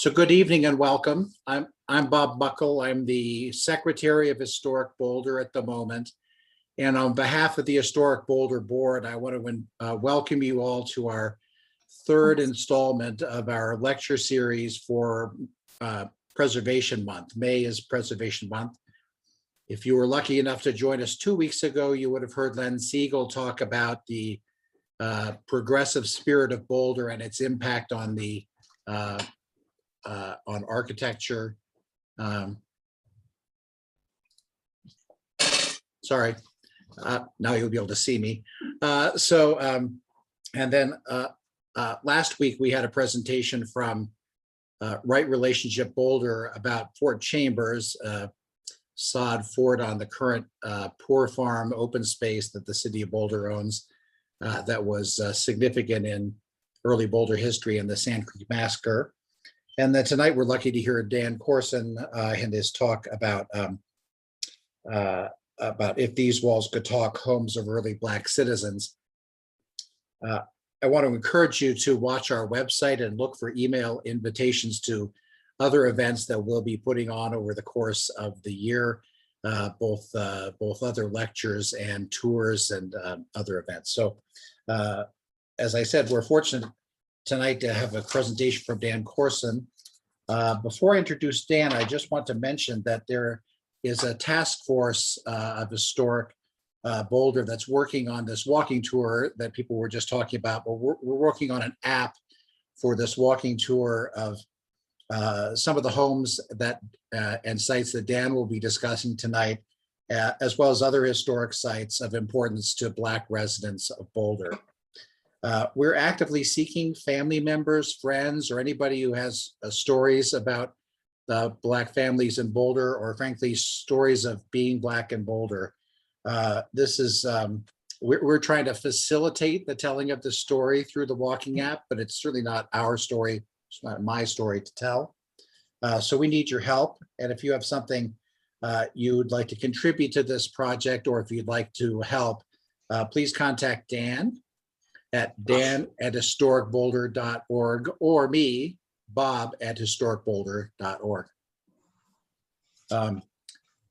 So good evening and welcome. I'm Bob Buckle. I'm the Secretary of Historic Boulder at the moment. And on behalf of the Historic Boulder Board, I want to welcome you all to our third installment of our lecture series for Preservation Month. May is Preservation Month. If you were lucky enough to join us 2 weeks ago, you would have heard Len Siegel talk about the progressive spirit of Boulder and its impact on the on architecture. Sorry, now you'll be able to see me. And then last week we had a presentation from Right Relationship Boulder about Fort Chambers, sod fort on the current Poor Farm open space that the city of Boulder owns, that was significant in early Boulder history and the Sand Creek Massacre. And then tonight we're lucky to hear Dan Corson in his talk about If These Walls Could Talk, Homes of Early Black Citizens. I want to encourage you to watch our website and look for email invitations to other events that we'll be putting on over the course of the year, both other lectures and tours and other events. So as I said, we're fortunate tonight to have a presentation from Dan Corson. Before I introduce Dan, I just want to mention that there is a task force of Historic Boulder that's working on this walking tour that people were just talking about. But we're working on an app for this walking tour of some of the homes that and sites that Dan will be discussing tonight, as well as other historic sites of importance to Black residents of Boulder. We're actively seeking family members, friends, or anybody who has stories about Black families in Boulder, or frankly, stories of being Black in Boulder. We're trying to facilitate the telling of the story through the walking app, but it's certainly not our story. It's not my story to tell. So we need your help. And if you have something you'd like to contribute to this project, or if you'd like to help, please contact Dan at dan@historicboulder.org, or me, bob@historicboulder.org.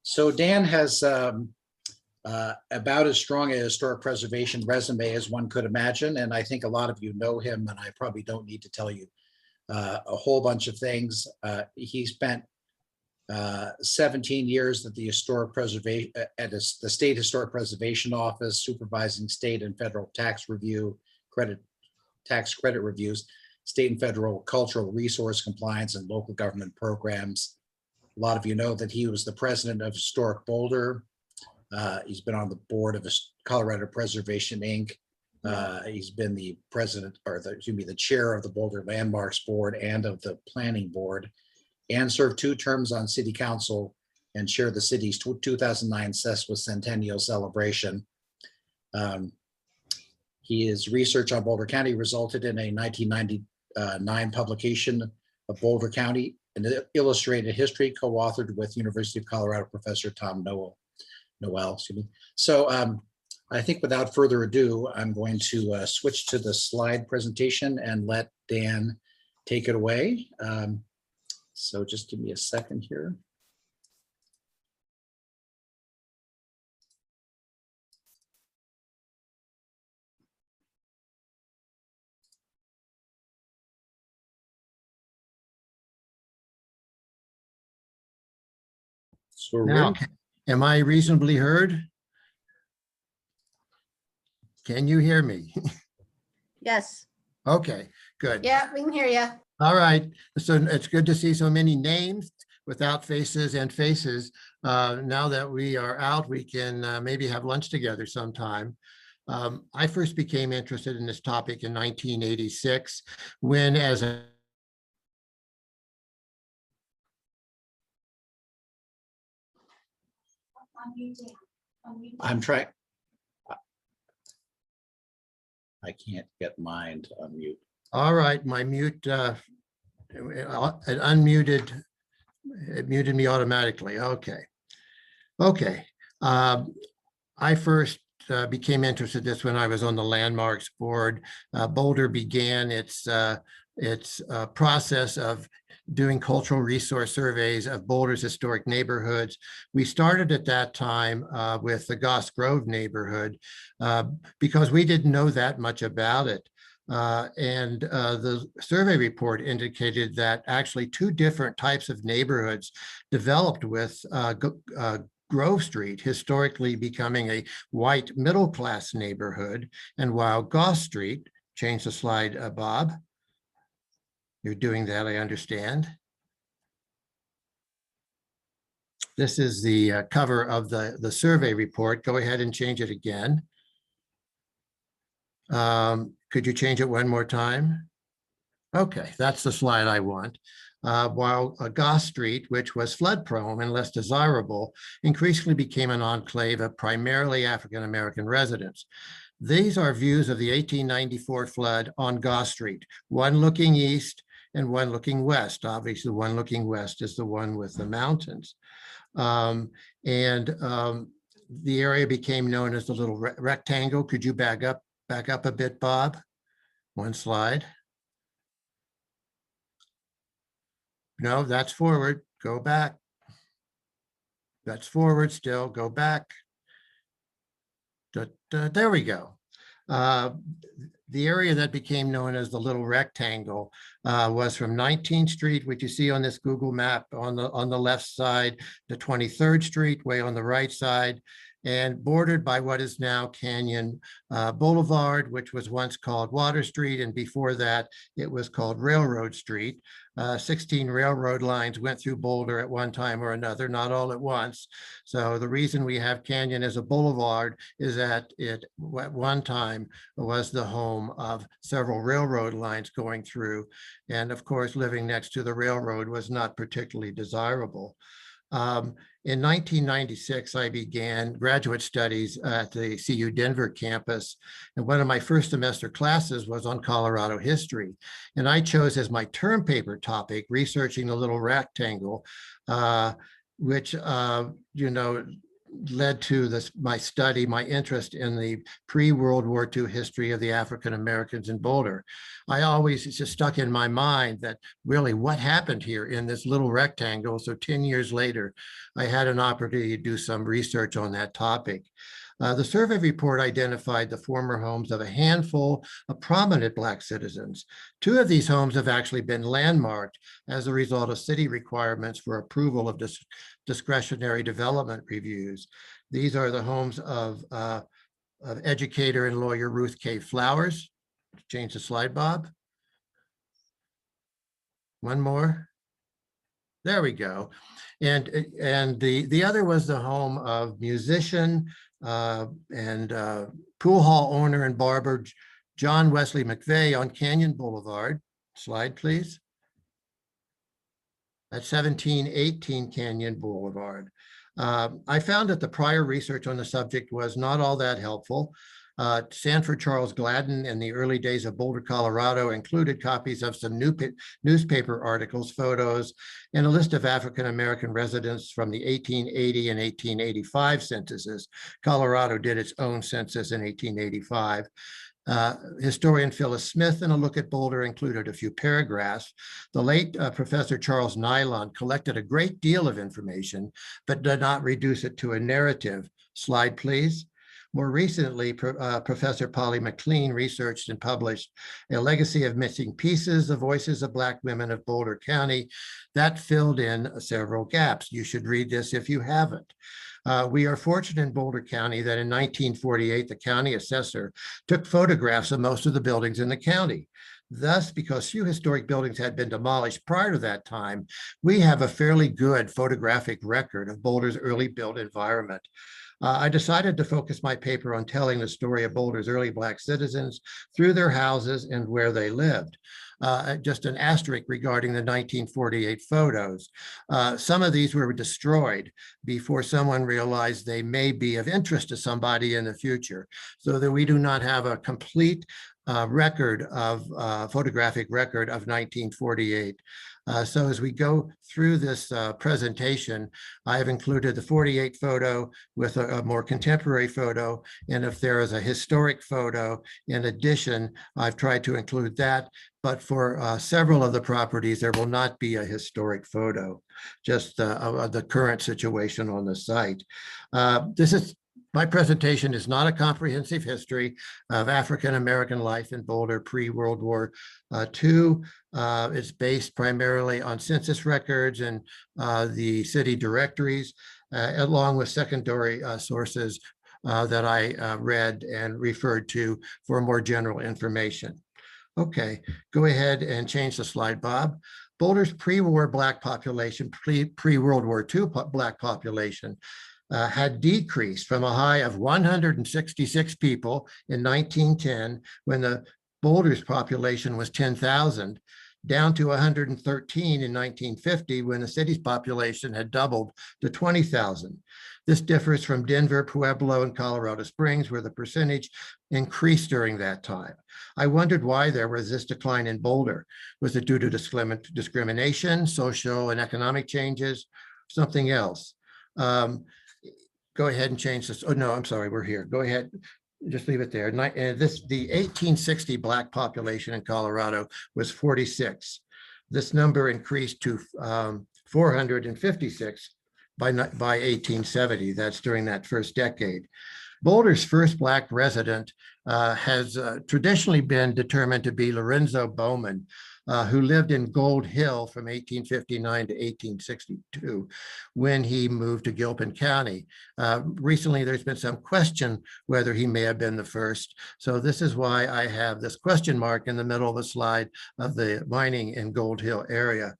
So Dan has about as strong a historic preservation resume as one could imagine, and I think a lot of you know him, and I probably don't need to tell you a whole bunch of things. He spent 17 years at the Historic Preservation at the State Historic Preservation Office, supervising state and federal tax review, tax credit reviews, state and federal cultural resource compliance, and local government programs. A lot of you know that he was the president of Historic Boulder. He's been on the board of Colorado Preservation Inc. He's been the president, or the chair of the Boulder Landmarks Board and of the Planning Board, and served 2 terms on City Council and chaired the city's 2009 sesquicentennial celebration. His research on Boulder County resulted in a 1999 publication of Boulder County, an illustrated history co-authored with University of Colorado professor Tom Noel. So I think without further ado, I'm going to switch to the slide presentation and let Dan take it away. So just give me a second here. So now, am I reasonably heard? Can you hear me? Yes. Okay, good. Yeah, we can hear you. All right. So it's good to see so many names without faces and faces. Now that we are out, we can maybe have lunch together sometime. I first became interested in this topic in 1986 when, as a I'm trying. I can't get mine to unmute. All right, my mute, it unmuted, it muted me automatically. Okay. I first became interested in this when I was on the Landmarks Board. Boulder began its process of doing cultural resource surveys of Boulder's historic neighborhoods. We started at that time with the Goss Grove neighborhood because we didn't know that much about it. The survey report indicated that actually two different types of neighborhoods developed with Grove Street historically becoming a white middle-class neighborhood, and while Goss Street, change the slide, Bob. You're doing that, I understand. This is the cover of the survey report. Go ahead and change it again. Could you change it one more time? Okay, that's the slide I want. While Goss Street, which was flood prone and less desirable, increasingly became an enclave of primarily African-American residents. These are views of the 1894 flood on Goss Street, one looking east and one looking west. Obviously, the one looking west is the one with the mountains. The area became known as the little rectangle. Could you back up a bit, Bob? One slide. No, that's forward. Go back. That's forward still. Go back. There we go. The area that became known as the Little Rectangle was from 19th Street, which you see on this Google map on the left side, to 23rd Street, way on the right side, and bordered by what is now Canyon Boulevard, which was once called Water Street, and before that, it was called Railroad Street. 16 railroad lines went through Boulder at one time or another, not all at once. So the reason we have Canyon as a boulevard is that it at one time was the home of several railroad lines going through. And of course, living next to the railroad was not particularly desirable. In 1996, I began graduate studies at the CU Denver campus, and one of my first semester classes was on Colorado history. And I chose as my term paper topic, researching the Little Rectangle, which, led to my study, my interest in the pre-World War II history of the African Americans in Boulder. It's just stuck in my mind that really what happened here in this little rectangle. So 10 years later, I had an opportunity to do some research on that topic. The survey report identified the former homes of a handful of prominent Black citizens. Two of these homes have actually been landmarked as a result of city requirements for approval of discretionary development reviews. These are the homes of educator and lawyer Ruth K. Flowers. Change the slide, Bob. One more. There we go. And the other was the home of musician and pool hall owner and barber John Wesley McVeigh on Canyon Boulevard. Slide, please. At 1718 Canyon Boulevard. I found that the prior research on the subject was not all that helpful. Sanford Charles Gladden in the early days of Boulder, Colorado included copies of some newspaper articles, photos, and a list of African-American residents from the 1880 and 1885 censuses. Colorado did its own census in 1885. Historian Phyllis Smith, in a look at Boulder, included a few paragraphs. The late Professor Charles Nylund collected a great deal of information, but did not reduce it to a narrative. Slide, please. More recently, Professor Polly McLean researched and published A Legacy of Missing Pieces, The Voices of Black Women of Boulder County. That filled in several gaps. You should read this if you haven't. We are fortunate in Boulder County that in 1948, the county assessor took photographs of most of the buildings in the county. Thus, because few historic buildings had been demolished prior to that time, we have a fairly good photographic record of Boulder's early built environment. I decided to focus my paper on telling the story of Boulder's early Black citizens through their houses and where they lived. Just an asterisk regarding the 1948 photos. Some of these were destroyed before someone realized they may be of interest to somebody in the future, so that we do not have a complete photographic record of 1948. So as we go through this presentation, I have included the 48 photo with a more contemporary photo. And if there is a historic photo in addition, I've tried to include that. But for several of the properties, there will not be a historic photo, just of the current situation on the site. My presentation is not a comprehensive history of African-American life in Boulder pre-World War II. It's based primarily on census records and the city directories, along with secondary sources that I read and referred to for more general information. Okay, go ahead and change the slide, Bob. Boulder's pre-war Black population, pre-World War II Black population had decreased from a high of 166 people in 1910, when the Boulder's population was 10,000, down to 113 in 1950, when the city's population had doubled to 20,000. This differs from Denver, Pueblo, and Colorado Springs, where the percentage increased during that time. I wondered why there was this decline in Boulder. Was it due to discrimination, social and economic changes, something else? Go ahead and change this. Oh, no, I'm sorry, we're here. Go ahead, just leave it there. The 1860 Black population in Colorado was 46. This number increased to 456 by 1870. That's during that first decade. Boulder's first Black resident has traditionally been determined to be Lorenzo Bowman, who lived in Gold Hill from 1859 to 1862, when he moved to Gilpin County. Recently, there's been some question whether he may have been the first. So this is why I have this question mark in the middle of the slide of the mining in Gold Hill area.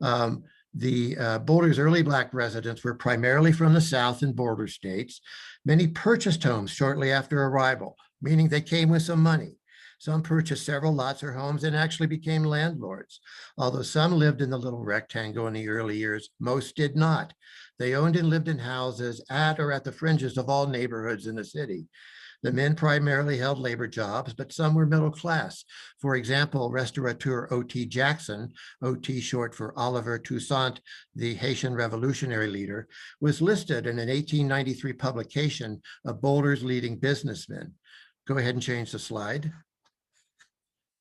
Boulder's early Black residents were primarily from the South and border states. Many purchased homes shortly after arrival, meaning they came with some money. Some purchased several lots or homes and actually became landlords. Although some lived in the little rectangle in the early years, most did not. They owned and lived in houses at or at the fringes of all neighborhoods in the city. The men primarily held labor jobs, but some were middle class. For example, restaurateur O.T. Jackson, O.T. short for Oliver Toussaint, the Haitian revolutionary leader, was listed in an 1893 publication of Boulder's leading businessmen. Go ahead and change the slide.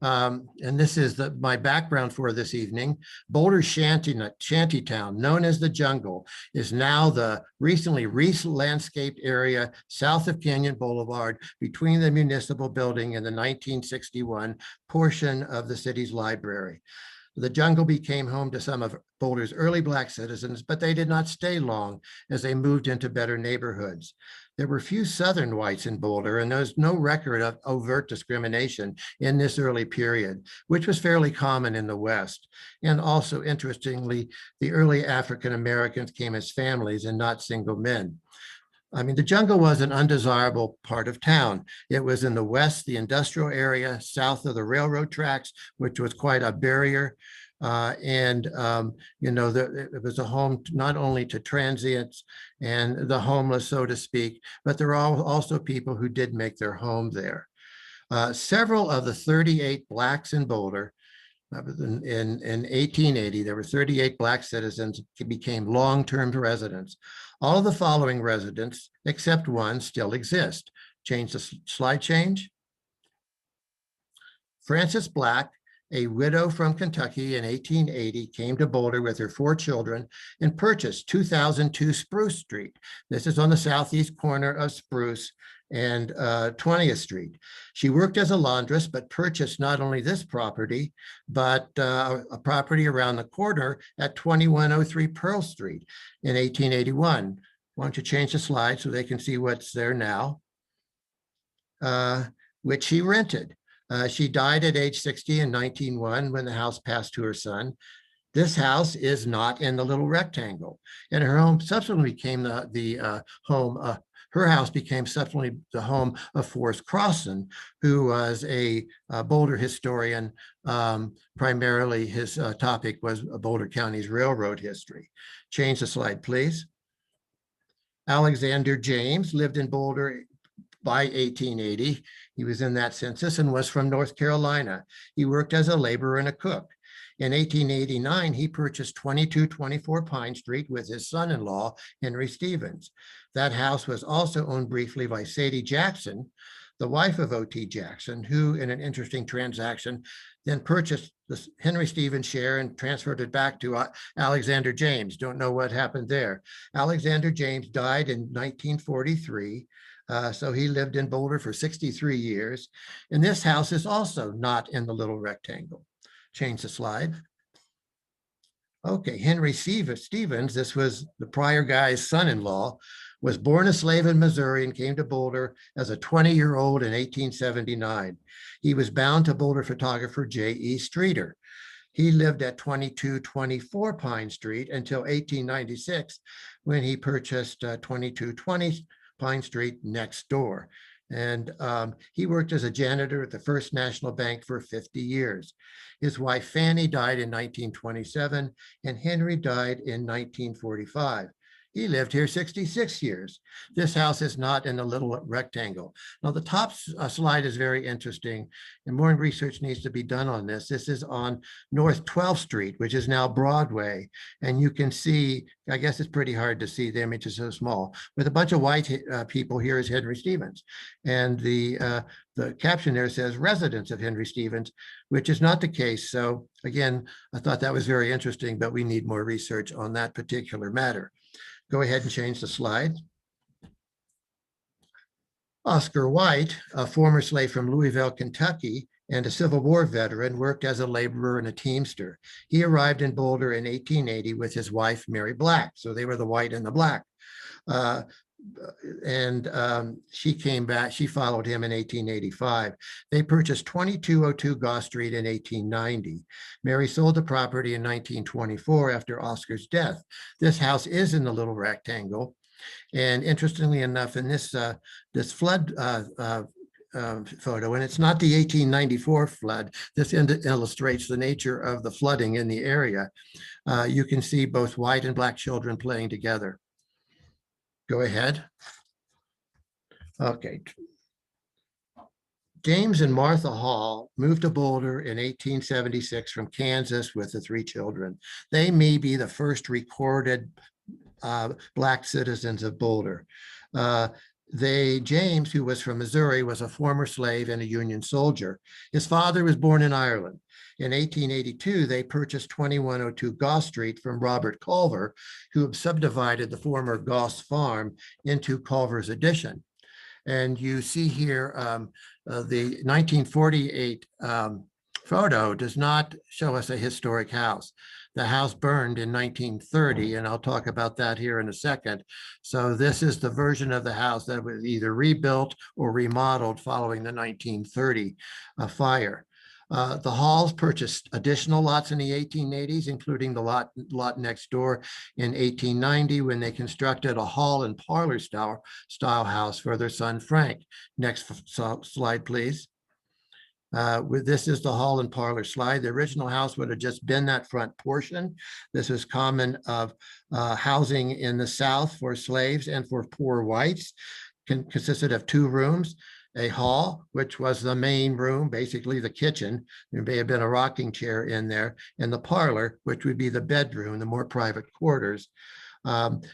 And this is my background for this evening. Boulder Shantytown, known as the Jungle, is now the recently landscaped area south of Canyon Boulevard, between the municipal building and the 1961 portion of the city's library. The Jungle became home to some of Boulder's early Black citizens, but they did not stay long as they moved into better neighborhoods. There were few Southern whites in Boulder, and there's no record of overt discrimination in this early period, which was fairly common in the West. And also, interestingly, the early African Americans came as families and not single men. I mean, the Jungle was an undesirable part of town. It was in the west, the industrial area, south of the railroad tracks, which was quite a barrier. It was a home not only to transients and the homeless, so to speak, but there are also people who did make their home there. Several of the 38 Blacks in Boulder, in 1880, there were 38 Black citizens who became long-term residents. All of the following residents, except one, still exist. Change the slide change. Frances Black, a widow from Kentucky in 1880, came to Boulder with her 4 children and purchased 2002 Spruce Street. This is on the southeast corner of Spruce and 20th Street. She worked as a laundress, but purchased not only this property, but a property around the corner at 2103 Pearl Street in 1881. Why don't you change the slide so they can see what's there now, which she rented. She died at age 60 in 1901 when the house passed to her son. This house is not in the little rectangle, and her home subsequently became her house became subsequently the home of Forrest Crossan, who was a Boulder historian. Primarily, his topic was Boulder County's railroad history. Change the slide, please. Alexander James lived in Boulder by 1880. He was in that census and was from North Carolina. He worked as a laborer and a cook. In 1889, he purchased 2224 Pine Street with his son-in-law, Henry Stevens. That house was also owned briefly by Sadie Jackson, the wife of O.T. Jackson, who, in an interesting transaction, then purchased the Henry Stevens share and transferred it back to Alexander James. Don't know what happened there. Alexander James died in 1943. So he lived in Boulder for 63 years. And this house is also not in the little rectangle. Change the slide. Okay, Henry Stevens, this was the prior guy's son-in-law, was born a slave in Missouri and came to Boulder as a 20-year-old in 1879. He was bound to Boulder photographer J.E. Streeter. He lived at 2224 Pine Street until 1896, when he purchased 2220 Pine Street next door. And he worked as a janitor at the First National Bank for 50 years. His wife Fanny died in 1927, and Henry died in 1945. He lived here 66 years. This house is not in a little rectangle. Now, the top slide is very interesting, and more research needs to be done on this. This is on North 12th Street, which is now Broadway. And you can see, I guess it's pretty hard to see, the image is so small, with a bunch of white people. Here is Henry Stevens. And the caption there says residence of Henry Stevens, which is not the case. So again, I thought that was very interesting, but we need more research on that particular matter. Go ahead and change the slide. Oscar White, a former slave from Louisville, Kentucky, and a Civil War veteran, worked as a laborer and a teamster. He arrived in Boulder in 1880 with his wife, Mary Black. So they were the white and the black. She came back, she followed him in 1885. They purchased 2202 Goss Street in 1890. Mary sold the property in 1924 after Oscar's death. This house is in the little rectangle. And interestingly enough, in this flood photo, and it's not the 1894 flood, this illustrates the nature of the flooding in the area. You can see both white and black children playing together. Go ahead. Okay. James and Martha Hall moved to Boulder in 1876 from Kansas with the 3 children. They may be the first recorded Black citizens of Boulder. James, who was from Missouri, was a former slave and a Union soldier. His father was born in Ireland. In 1882, they purchased 2102 Goss Street from Robert Culver, who subdivided the former Goss farm into Culver's Addition. And you see here, the 1948 photo does not show us a historic house. The house burned in 1930, and I'll talk about that here in a second. So this is the version of the house that was either rebuilt or remodeled following the 1930 fire. The Halls purchased additional lots in the 1880s, including the lot next door in 1890, when they constructed a hall and parlor style house for their son, Frank. Next slide, please. This is the hall and parlor slide. The original house would have just been that front portion. This is common of housing in the South for slaves and for poor whites. Consisted of 2 rooms. A hall, which was the main room, basically the kitchen. There may have been a rocking chair in there, and the parlor, which would be the bedroom, the more private quarters.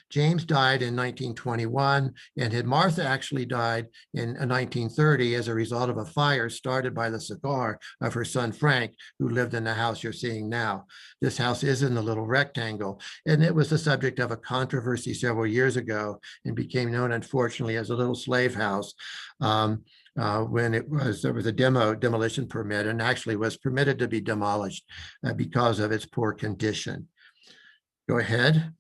James died in 1921, and Martha actually died in 1930 as a result of a fire started by the cigar of her son Frank, who lived in the house you're seeing now. This house is in the little rectangle, and it was the subject of a controversy several years ago and became known, unfortunately, as a little slave house. When there was a demolition permit, and actually was permitted to be demolished because of its poor condition. Go ahead.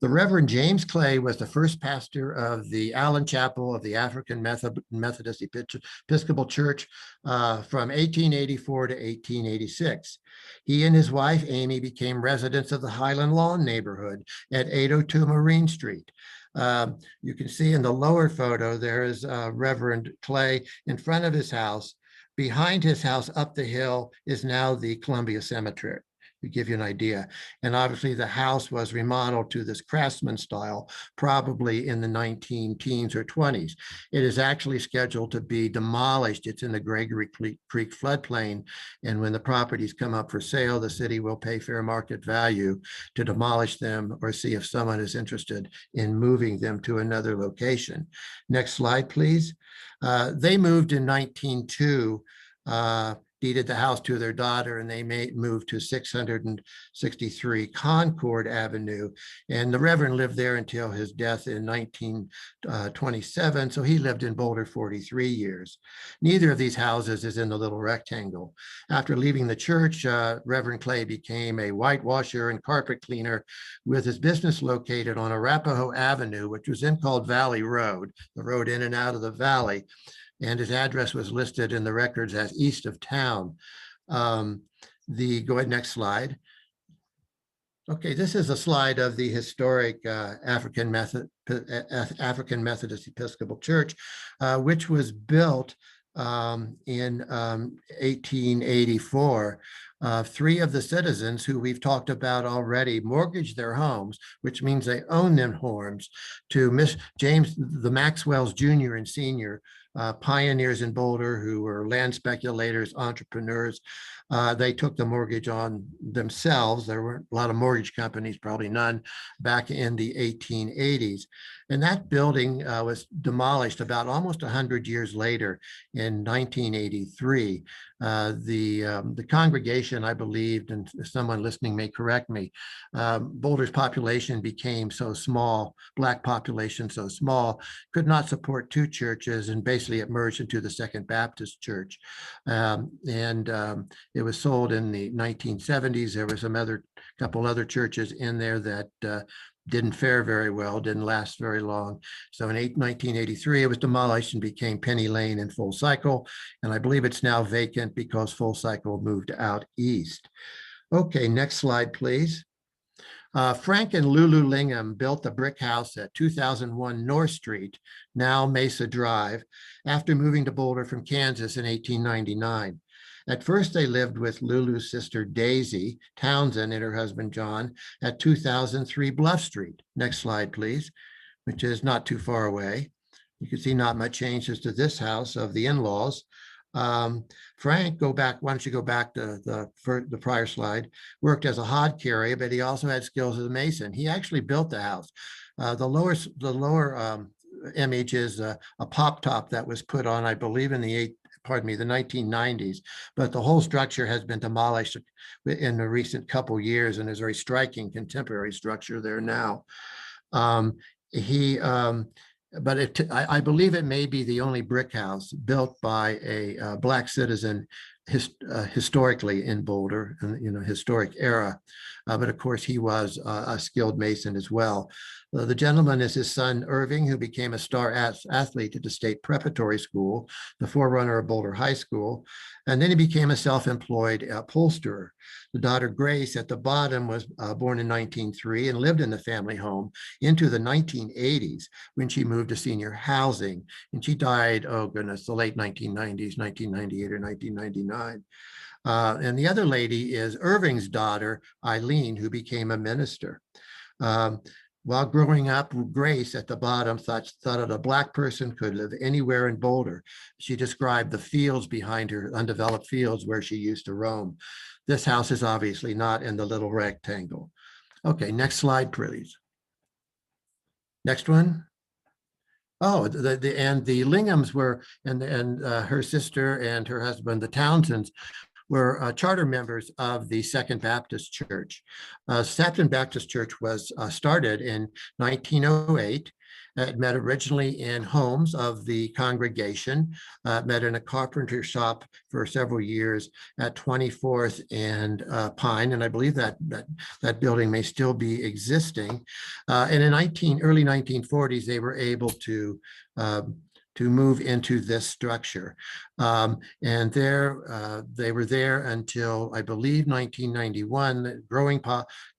The Reverend James Clay was the first pastor of the Allen Chapel of the African Methodist Episcopal Church from 1884 to 1886. He and his wife, Amy, became residents of the Highland Lawn neighborhood at 802 Marine Street. You can see in the lower photo, there is Reverend Clay in front of his house. Behind his house up the hill is now the Columbia Cemetery. to give you an idea. And obviously the house was remodeled to this craftsman style, probably in the 19 teens or 20s. It is actually scheduled to be demolished. It's in the Gregory Creek floodplain. And when the properties come up for sale, the city will pay fair market value to demolish them or see if someone is interested in moving them to another location. Next slide, please. They moved in 1902, deeded the house to their daughter, and they moved to 663 Concord Avenue. And the Reverend lived there until his death in 1927. So he lived in Boulder 43 years. Neither of these houses is in the little rectangle. After leaving the church, Reverend Clay became a whitewasher and carpet cleaner with his business located on Arapahoe Avenue, which was then called Valley Road, the road in and out of the valley. And his address was listed in the records as east of town. Go ahead, next slide. Okay, this is a slide of the historic African Methodist Episcopal Church, which was built in 1884. Three of the citizens who we've talked about already mortgaged their homes, which means they own them homes, to Miss James, the Maxwells Jr. and Sr., pioneers in Boulder who were land speculators, entrepreneurs. They took the mortgage on themselves. There weren't a lot of mortgage companies, probably none, back in the 1880s. And that building was demolished about almost 100 years later in 1983. The congregation, I believed, and someone listening may correct me, Boulder's population became so small, Black population so small, could not support two churches, and basically it merged into the Second Baptist Church. It was sold in the 1970s. There were some couple other churches in there that didn't fare very well, didn't last very long. So in 1983, it was demolished and became Penny Lane and Full Cycle. And I believe it's now vacant because Full Cycle moved out east. Okay, next slide, please. Frank and Lulu Lingham built the brick house at 2001 North Street, now Mesa Drive, after moving to Boulder from Kansas in 1899. At first, they lived with Lulu's sister Daisy Townsend and her husband John at 2003 Bluff Street. Next slide, please, which is not too far away. You can see not much changes to this house of the in-laws. Frank, why don't you go back to the prior slide, worked as a hod carrier, but he also had skills as a mason. He actually built the house. The lower image is a pop top that was put on, I believe, in the 1990s, but the whole structure has been demolished in the recent couple years, and there's a very striking contemporary structure there now. I believe it may be the only brick house built by a Black citizen historically in Boulder, historic era. But of course, he was a skilled mason as well. The gentleman is his son, Irving, who became a star athlete at the state preparatory school, the forerunner of Boulder High School. And then he became a self-employed upholsterer. The daughter, Grace, at the bottom, was born in 1903 and lived in the family home into the 1980s when she moved to senior housing. And she died, oh goodness, the late 1990s, 1998 or 1999. And the other lady is Irving's daughter, Eileen, who became a minister. While growing up, Grace at the bottom thought that a Black person could live anywhere in Boulder. She described the fields behind her, undeveloped fields where she used to roam. This house is obviously not in the little rectangle. Okay, next slide, please. Next one. Oh, the Linghams were, and her sister and her husband, the Townsends, were charter members of the Second Baptist Church. Second Baptist Church was started in 1908. It met originally in homes of the congregation, met in a carpenter shop for several years at 24th and Pine, and I believe that building may still be existing. And in early 1940s, they were able to move into this structure. And they were there until, I believe, 1991, the growing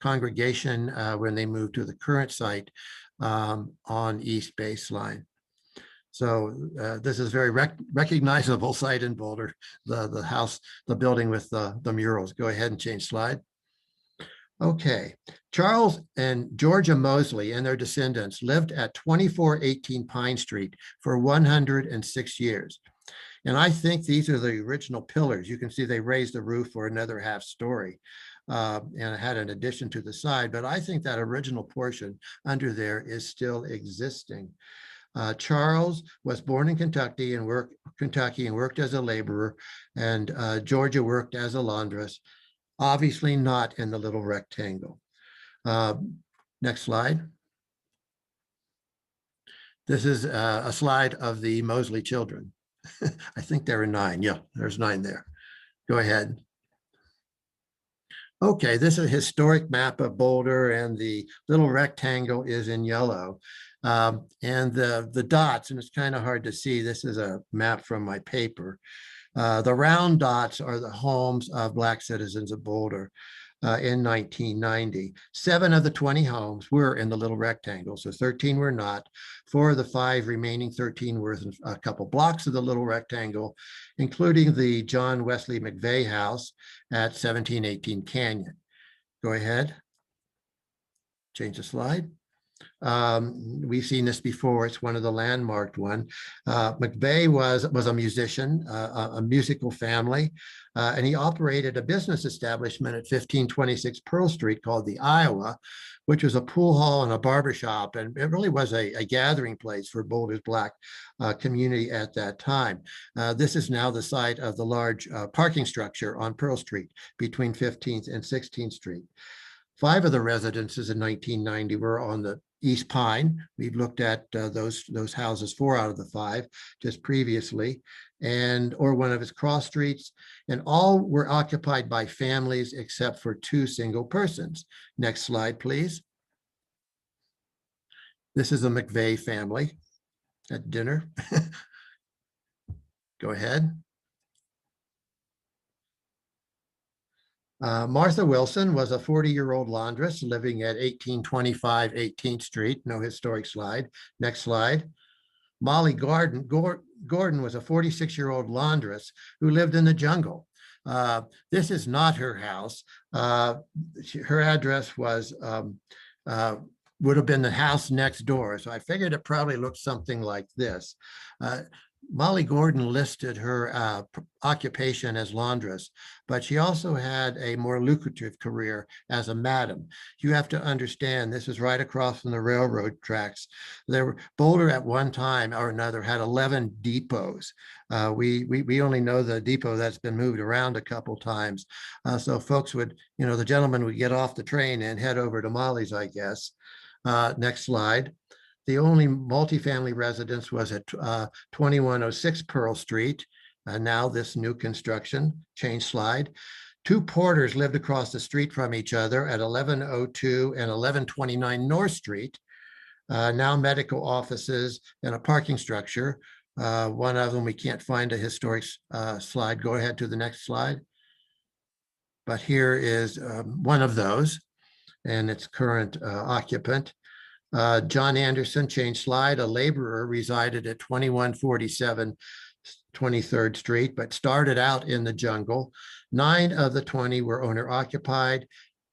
congregation when they moved to the current site on East Baseline. So this is a very recognizable site in Boulder, the house, the building with the murals. Go ahead and change slide. Okay, Charles and Georgia Mosley and their descendants lived at 2418 Pine Street for 106 years. And I think these are the original pillars. You can see they raised the roof for another half story and it had an addition to the side. But I think that original portion under there is still existing. Charles was born in Kentucky and worked as a laborer, and Georgia worked as a laundress, obviously not in the little rectangle. Next slide. This is a slide of the Mosley children. I think there are 9. Yeah, there's 9 there. Go ahead. Okay, this is a historic map of Boulder, and the little rectangle is in yellow. And the dots, and it's kind of hard to see, this is a map from my paper. The round dots are the homes of Black citizens of Boulder in 1990. 7 of the 20 homes were in the little rectangle, so 13 were not. 4 of the 5 remaining 13 were in a couple blocks of the little rectangle, including the John Wesley McVeigh house at 1718 Canyon. Go ahead. Change the slide. We've seen this before. It's one of the landmarked one. McVeigh was a musician, a musical family, and he operated a business establishment at 1526 Pearl Street called the Iowa, which was a pool hall and a barbershop, and it really was a gathering place for Boulder's Black community at that time. This is now the site of the large parking structure on Pearl Street between 15th and 16th Street. 5 of the residences in 1990 were on the East Pine. We've looked at those houses, 4 out of the 5 just previously, or one of its cross streets, and all were occupied by families except for 2 single persons. Next slide, please. This is a McVeigh family at dinner. Go ahead. Martha Wilson was a 40-year-old laundress living at 1825 18th Street. No historic slide. Next slide. Molly Gordon was a 46-year-old laundress who lived in the jungle. This is not her house. Her address was would have been the house next door. So I figured it probably looked something like this. Molly Gordon listed her occupation as laundress, but she also had a more lucrative career as a madam. You have to understand, this is right across from the railroad tracks. Boulder at one time or another had 11 depots. We only know the depot that's been moved around a couple times. So folks would, the gentleman would get off the train and head over to Molly's, I guess. Next slide. The only multifamily residence was at 2106 Pearl Street. Now this new construction, change slide. 2 porters lived across the street from each other at 1102 and 1129 North Street. Now medical offices and a parking structure. One of them, we can't find a historic slide. Go ahead to the next slide. But here is one of those and its current occupant. John Anderson, change slide, a laborer, resided at 2147 23rd Street, but started out in the jungle. 9 of the 20 were owner occupied.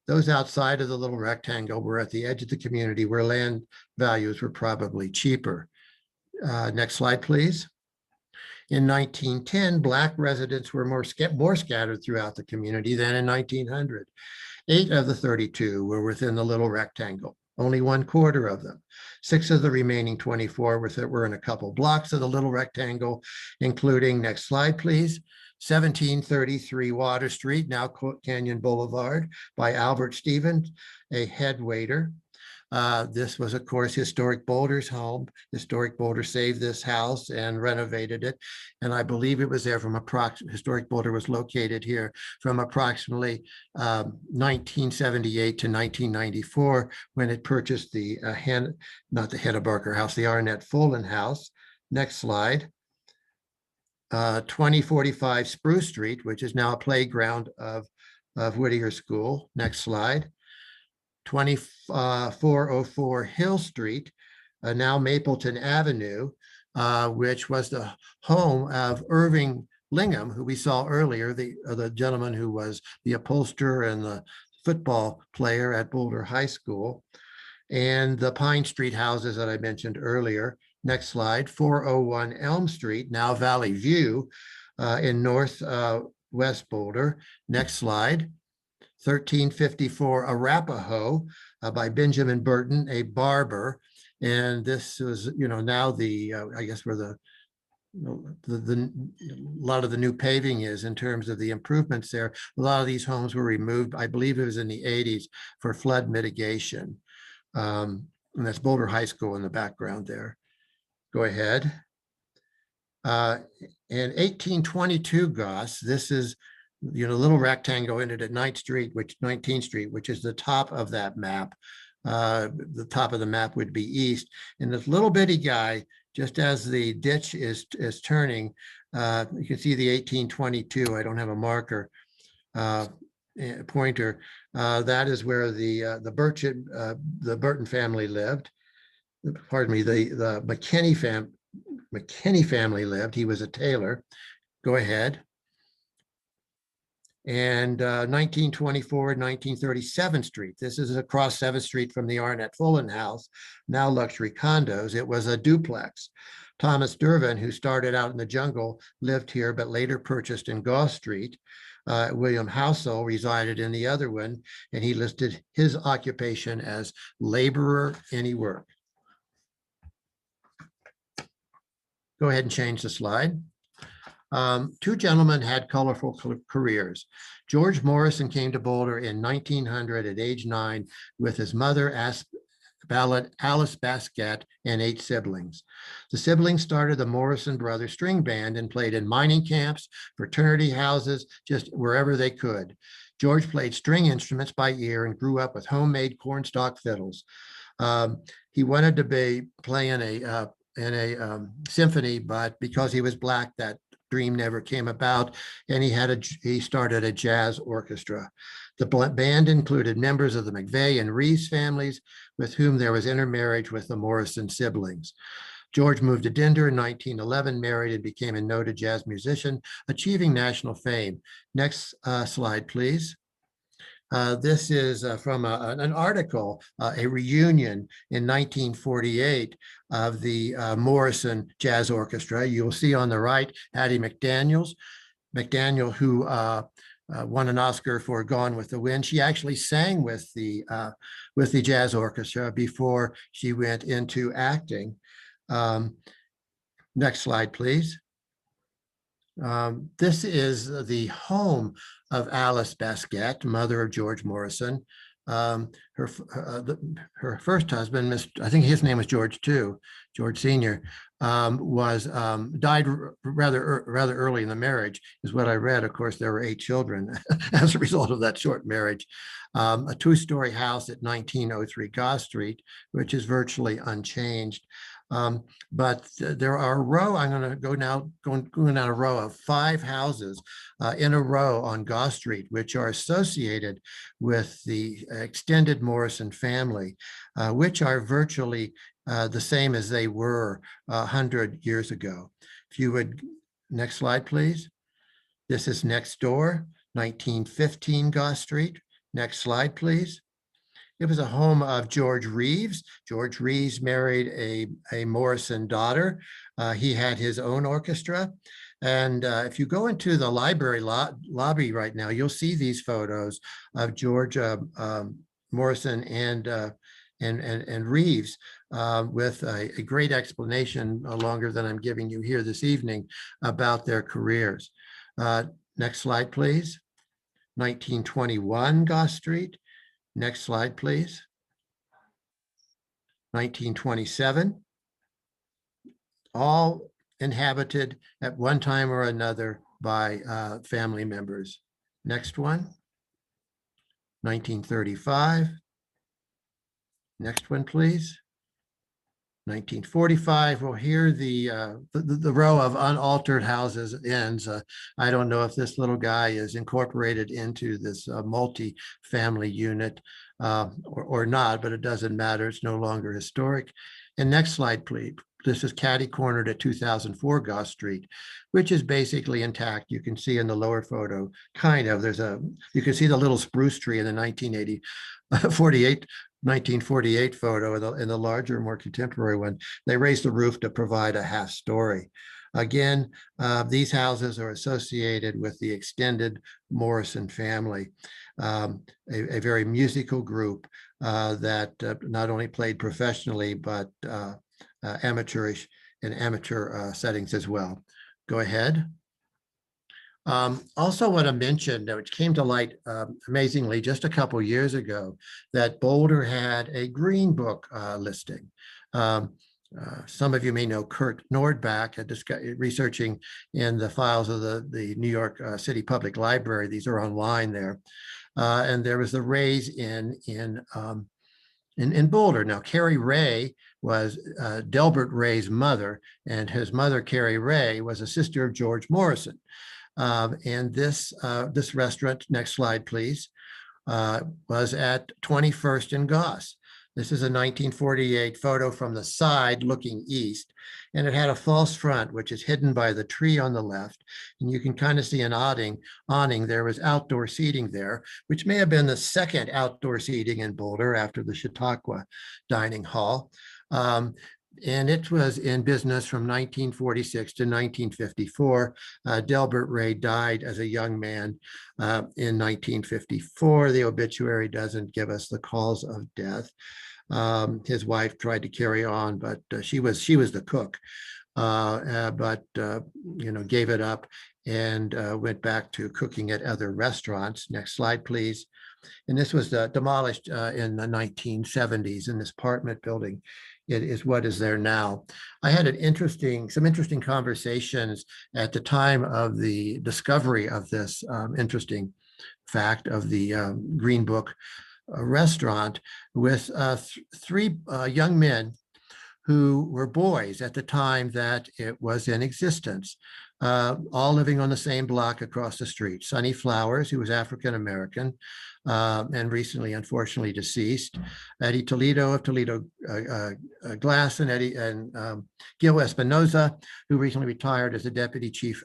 Those outside of the little rectangle were at the edge of the community where land values were probably cheaper. Next slide, please. In 1910, Black residents were more scattered throughout the community than in 1900. 8 of the 32 were within the little rectangle. Only 1/4 of them. 6 of the remaining 24 were in a couple blocks of the little rectangle, including, next slide, please, 1733 Water Street, now Canyon Boulevard, by Albert Stevens, a head waiter. This was, of course, Historic Boulder's home. Historic Boulder saved this house and renovated it. And I believe it was there from Historic Boulder was located here from approximately 1978 to 1994 when it purchased the, not the Hennebarker house, the Arnett Fullen house. Next slide. 2045 Spruce Street, which is now a playground of Whittier School. Next slide. 2404 Hill Street, now Mapleton Avenue, which was the home of Irving Lingham, who we saw earlier, the gentleman who was the upholsterer and the football player at Boulder High School. And the Pine Street houses that I mentioned earlier. Next slide, 401 Elm Street, now Valley View in West Boulder. Next slide, 1354 Arapahoe by Benjamin Burton, a barber. And this was, now I guess where a lot of the new paving is in terms of the improvements there. A lot of these homes were removed, I believe it was in the 80s, for flood mitigation. And that's Boulder High School in the background there. Go ahead. In 1822, Goss, this is, little rectangle ended at 19th Street, which is the top of that map. The top of the map would be east. And this little bitty guy, just as the ditch is turning, you can see the 1822. I don't have a marker pointer. That is where the Burton family lived. Pardon me, the McKinney family lived. He was a tailor. Go ahead. And 1924, 1937 Street. This is across 7th Street from the Arnett Fullen House, now luxury condos. It was a duplex. Thomas Dervin, who started out in the jungle, lived here, but later purchased in Goss Street. William Housel resided in the other one, and he listed his occupation as laborer any work. Go ahead and change the slide. Two gentlemen had colorful careers. George Morrison came to Boulder in 1900 at age 9 with his mother, Alice Basket, and 8 siblings. The siblings started the Morrison Brothers String Band and played in mining camps, fraternity houses, just wherever they could. George played string instruments by ear and grew up with homemade cornstalk fiddles. He wanted to be playing in a symphony, but because he was Black, that dream never came about, and he started a jazz orchestra. The band included members of the McVeigh and Reeves families, with whom there was intermarriage with the Morrison siblings. George moved to Denver in 1911, married, and became a noted jazz musician, achieving national fame. Next slide, please. This is from an article, a reunion in 1948 of the Morrison Jazz Orchestra. You'll see on the right, Hattie McDaniel, who won an Oscar for Gone with the Wind. She actually sang with the jazz orchestra before she went into acting. Next slide, please. This is the home of Alice Basket, mother of George Morrison. Her first husband, I think his name was George too, George Sr., died rather early in the marriage, is what I read. Of course, there were 8 children as a result of that short marriage. A 2-story house at 1903 Goss Street, which is virtually unchanged. But there are a row, I'm going to go now, going down a row of 5 houses in a row on Goss Street, which are associated with the extended Morrison family, which are virtually the same as they were 100 years ago. If you would, next slide, please. This is next door, 1915 Goss Street. Next slide, please. It was a home of George Reeves. George Reeves married a Morrison daughter. He had his own orchestra. And if you go into the library lobby right now, you'll see these photos of George Morrison and Reeves with a great explanation, longer than I'm giving you here this evening, about their careers. Next slide, please. 1921 Goss Street. Next slide, please. 1927. All inhabited at one time or another by family members. Next one. 1935. Next one, please. 1945. Well, here the row of unaltered houses ends. I don't know if this little guy is incorporated into this multi-family unit or not, but it doesn't matter. It's no longer historic. And next slide, please. this is catty-cornered at 2004 Goss Street, which is basically intact. You can see in the lower photo, kind of, you can see the little spruce tree in the 1948 photo. In the larger, more contemporary one, they raised the roof to provide a half story. Again, these houses are associated with the extended Morrison family, a very musical group that not only played professionally, but amateurish in amateur settings as well. Go ahead. Also want to mention, which came to light amazingly just a couple years ago, that Boulder had a green book listing. Some of you may know Kurt Nordbach, researching in the files of the New York City Public Library. These are online there. And there was the Rays in Boulder. Now, Carrie Ray was Delbert Ray's mother, and his mother, Carrie Ray, was a sister of George Morrison. And this restaurant, next slide, please, was at 21st and Goss. This is a 1948 photo from the side looking east, and it had a false front, which is hidden by the tree on the left. And you can kind of see an awning. There was outdoor seating there, which may have been the second outdoor seating in Boulder after the Chautauqua Dining Hall. And it was in business from 1946 to 1954. Delbert Ray died as a young man in 1954. The obituary doesn't give us the cause of death. His wife tried to carry on, but she was the cook, but gave it up and went back to cooking at other restaurants. Next slide, please. And this was demolished in the 1970s, in this apartment building. It is what is there now. I had some interesting conversations at the time of the discovery of this interesting fact of the Green Book restaurant with three young men who were boys at the time that it was in existence, all living on the same block across the street. Sonny Flowers, who was African-American and recently, unfortunately, deceased. Eddie Toledo of Toledo Glass, and Gil Espinoza, who recently retired as a deputy chief,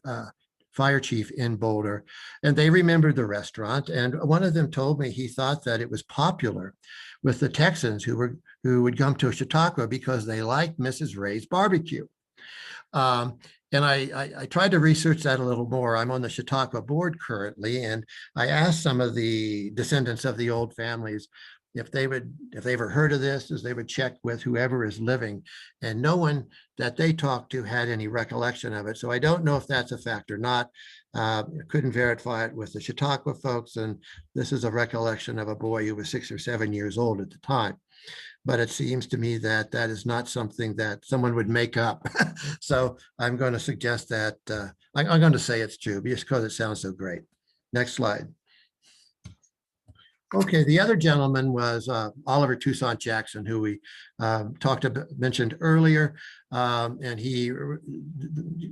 fire chief in Boulder. And they remembered the restaurant. And one of them told me he thought that it was popular with the Texans who would come to Chautauqua because they liked Mrs. Ray's barbecue. And I tried to research that a little more. I'm on the Chautauqua board currently, and I asked some of the descendants of the old families if they ever heard of this, as they would check with whoever is living, and no one that they talked to had any recollection of it. So I don't know if that's a fact or not. Couldn't verify it with the Chautauqua folks, and this is a recollection of a boy who was 6 or 7 years old at the time. But it seems to me that that is not something that someone would make up. So I'm going to suggest that, I'm going to say it's true just because it sounds so great. Next slide. Okay, the other gentleman was Oliver Toussaint Jackson, who we mentioned earlier. And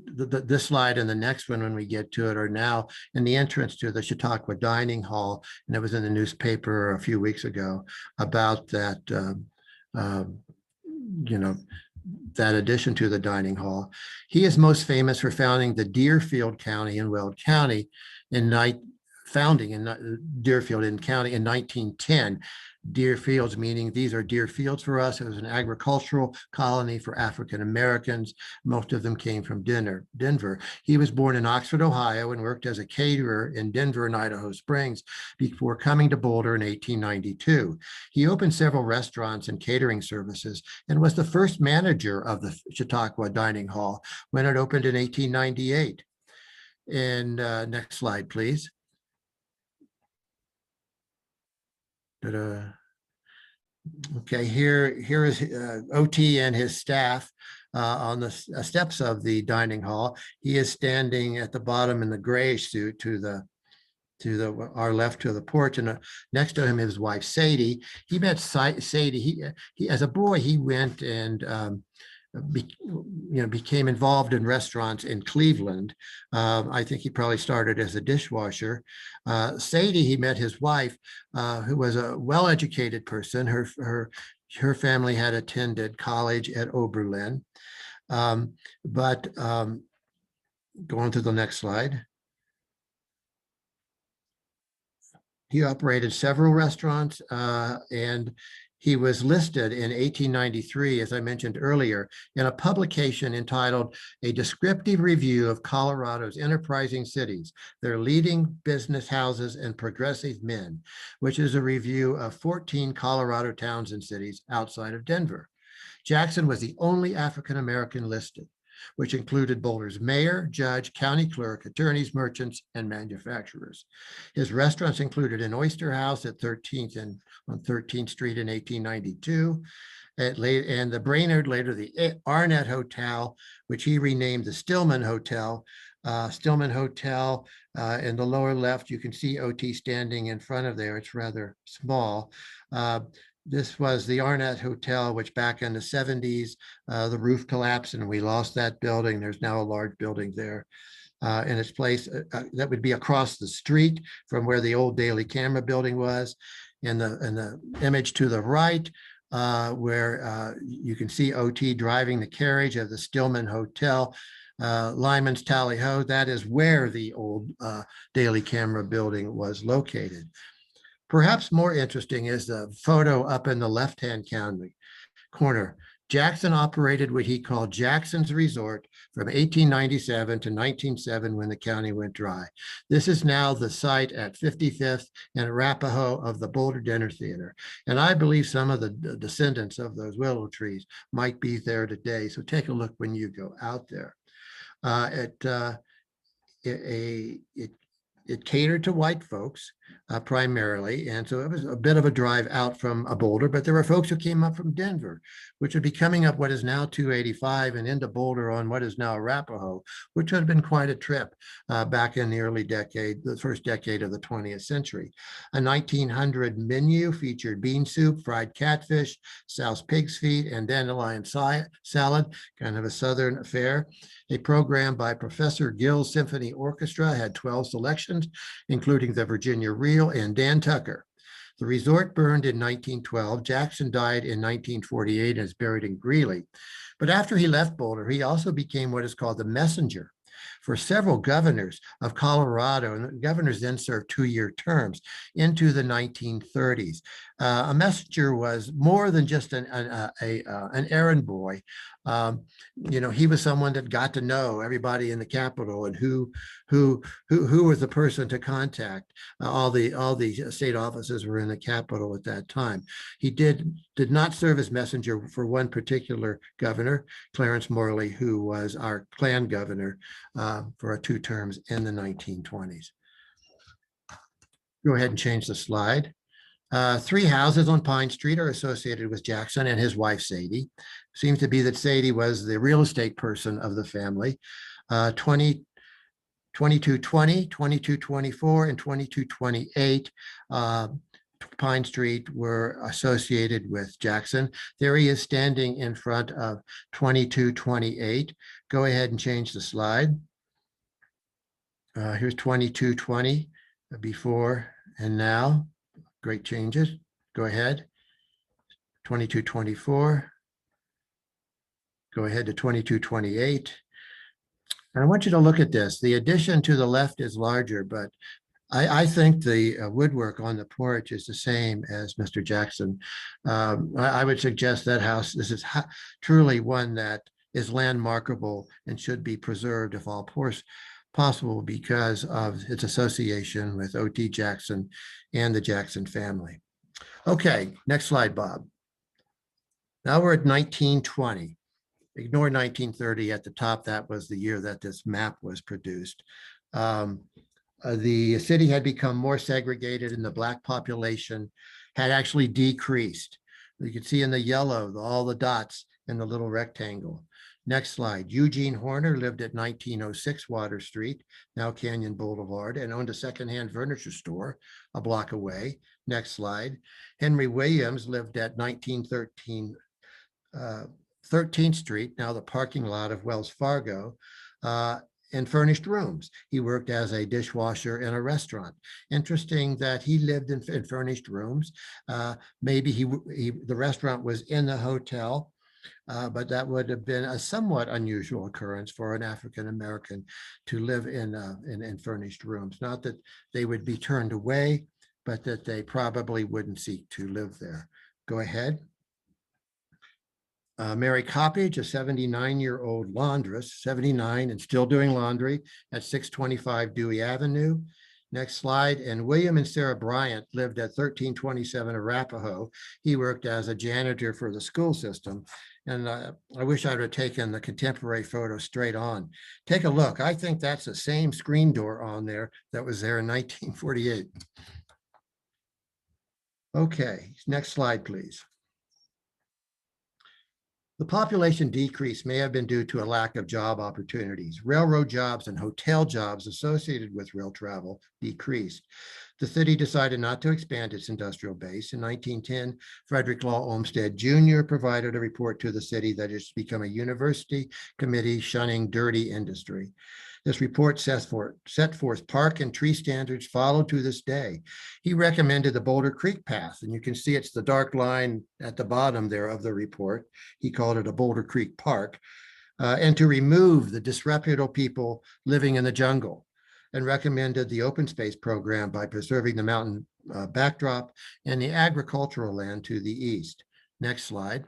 this slide and the next one, when we get to it, are now in the entrance to the Chautauqua Dining Hall. And it was in the newspaper a few weeks ago about that, that addition to the dining hall. He is most famous for founding the Deerfield County in Weld County founding in Deerfield in county in 1910. Deerfields, meaning these are deer fields for us. It was an agricultural colony for African Americans. Most of them came from Denver. He was born in Oxford, Ohio, and worked as a caterer in Denver and Idaho Springs before coming to Boulder in 1892. He opened several restaurants and catering services and was the first manager of the Chautauqua Dining Hall when it opened in 1898. And next slide, please. Okay, here is OT and his staff on the steps of the dining hall. He is standing at the bottom in the grayish suit to our left to the porch, and next to him his wife Sadie. He met Sadie. He as a boy he went and became involved in restaurants in Cleveland. I think he probably started as a dishwasher. Sadie, he met his wife, who was a well-educated person. Her family had attended college at Oberlin. Go on to the next slide. He operated several restaurants and he was listed in 1893, as I mentioned earlier, in a publication entitled A Descriptive Review of Colorado's Enterprising Cities, Their Leading Business Houses and Progressive Men, which is a review of 14 Colorado towns and cities outside of Denver. Jackson was the only African-American listed, which included Boulder's mayor, judge, county clerk, attorneys, merchants, and manufacturers. His restaurants included an oyster house at 13th and on 13th Street in 1892, and the Brainerd, later the Arnett Hotel, which he renamed the Stillman Hotel. Stillman Hotel in the lower left, you can see OT standing in front of there. It's rather small. This was the Arnett Hotel, which back in the 70s, the roof collapsed and we lost that building. There's now a large building there in its place that would be across the street from where the old Daily Camera building was. In the image to the right, where you can see OT driving the carriage of the Stillman Hotel, Lyman's Tally Ho, that is where the old Daily Camera building was located. Perhaps more interesting is the photo up in the left-hand corner. Jackson operated what he called Jackson's Resort from 1897 to 1907 when the county went dry. This is now the site at 55th and Arapahoe of the Boulder Dinner Theater. And I believe some of the descendants of those willow trees might be there today. So take a look when you go out there. It catered to white folks primarily. And so it was a bit of a drive out from Boulder, but there were folks who came up from Denver, which would be coming up what is now 285 and into Boulder on what is now Arapahoe, which had been quite a trip back in the early decade, the first decade of the 20th century. A 1900 menu featured bean soup, fried catfish, South's pig's feet, and dandelion salad, kind of a Southern affair. A program by Professor Gill's Symphony Orchestra had 12 selections, including the Virginia Reel and Dan Tucker. The resort burned in 1912. Jackson died in 1948 and is buried in Greeley. But after he left Boulder, he also became what is called the messenger for several governors of Colorado, and the governors then served 2-year terms into the 1930s. A messenger was more than just an errand boy. He was someone that got to know everybody in the Capitol and who was the person to contact. All the state offices were in the Capitol at that time. He did not serve as messenger for one particular governor, Clarence Morley, who was our Klan governor for 2 terms in the 1920s. Go ahead and change the slide. 3 houses on Pine Street are associated with Jackson and his wife, Sadie. Seems to be that Sadie was the real estate person of the family. 2220, 2224, and 2228 Pine Street were associated with Jackson. There he is standing in front of 2228. Go ahead and change the slide. Here's 2220 before and now. Great changes. Go ahead. 2224. Go ahead to 2228. And I want you to look at this. The addition to the left is larger, but I think the woodwork on the porch is the same as Mr. Jackson. I would suggest that house, this is truly one that is landmarkable and should be preserved if all possible because of its association with O.T. Jackson and the Jackson family. Okay, next slide, Bob. Now we're at 1920. Ignore 1930 at the top. That was the year that this map was produced. The city had become more segregated and the Black population had actually decreased. You can see in the yellow, all the dots in the little rectangle. Next slide. Eugene Horner lived at 1906 Water Street, now Canyon Boulevard, and owned a secondhand furniture store a block away. Next slide. Henry Williams lived at 1913 13th Street, now the parking lot of Wells Fargo, in furnished rooms. He worked as a dishwasher in a restaurant. Interesting that he lived in furnished rooms. Maybe the restaurant was in the hotel. But that would have been a somewhat unusual occurrence for an African American to live in furnished rooms. Not that they would be turned away, but that they probably wouldn't seek to live there. Go ahead. Mary Coppage, a 79-year-old laundress, 79 and still doing laundry at 625 Dewey Avenue. Next slide. And William and Sarah Bryant lived at 1327 Arapahoe. He worked as a janitor for the school system. And I wish I'd have taken the contemporary photo straight on. Take a look. I think that's the same screen door on there that was there in 1948. Okay, next slide, please. The population decrease may have been due to a lack of job opportunities. Railroad jobs and hotel jobs associated with rail travel decreased. The city decided not to expand its industrial base. In 1910, Frederick Law Olmsted Jr. provided a report to the city that it should become a university committee shunning dirty industry. This report set forth park and tree standards followed to this day. He recommended the Boulder Creek path, and you can see it's the dark line at the bottom there of the report. He called it a Boulder Creek Park, and to remove the disreputable people living in the jungle, and recommended the open space program by preserving the mountain backdrop and the agricultural land to the east. Next slide.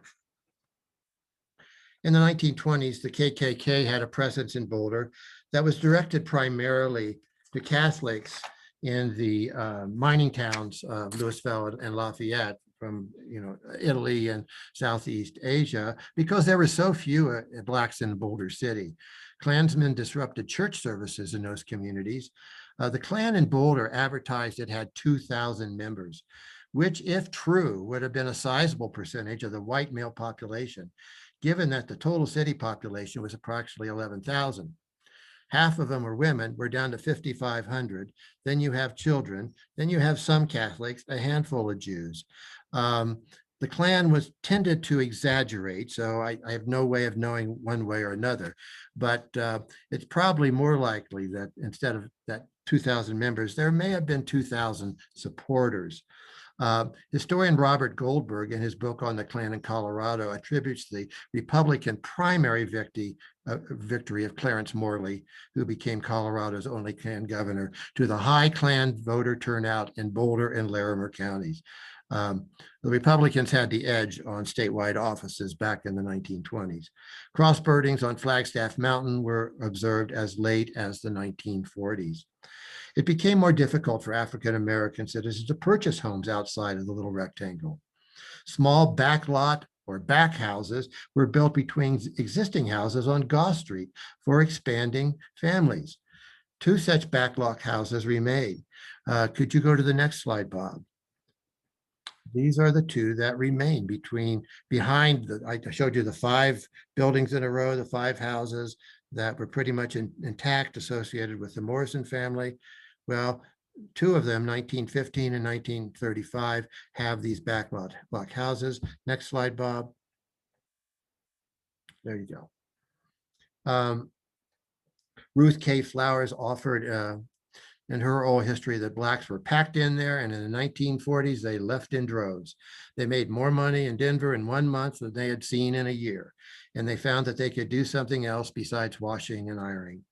In the 1920s, the KKK had a presence in Boulder that was directed primarily to Catholics in the mining towns of Louisville and Lafayette from Italy and Southeast Asia, because there were so few Blacks in Boulder City. Klansmen disrupted church services in those communities. The Klan in Boulder advertised it had 2,000 members, which, if true, would have been a sizable percentage of the white male population, given that the total city population was approximately 11,000. Half of them were women. We're down to 5,500. Then you have children. Then you have some Catholics, a handful of Jews. The Klan was tended to exaggerate, so I have no way of knowing one way or another. But it's probably more likely that instead of that 2,000 members, there may have been 2,000 supporters. Historian Robert Goldberg, in his book on the Klan in Colorado, attributes the Republican primary victory of Clarence Morley, who became Colorado's only Klan governor, to the high Klan voter turnout in Boulder and Larimer counties. The Republicans had the edge on statewide offices back in the 1920s. Cross burnings on Flagstaff Mountain were observed as late as the 1940s. It became more difficult for African-American citizens to purchase homes outside of the little rectangle. Small backlot or back houses were built between existing houses on Goss Street for expanding families. 2 such backlot houses remain. Could you go to the next slide, Bob? These are the 2 that remain behind I showed you the 5 buildings in a row, the 5 houses that were pretty much intact, associated with the Morrison family. Well, 2 of them, 1915 and 1935, have these backlot houses. Next slide, Bob. There you go. Ruth K. Flowers offered in her oral history that Blacks were packed in there, and in the 1940s, they left in droves. They made more money in Denver in 1 month than they had seen in a year, and they found that they could do something else besides washing and ironing.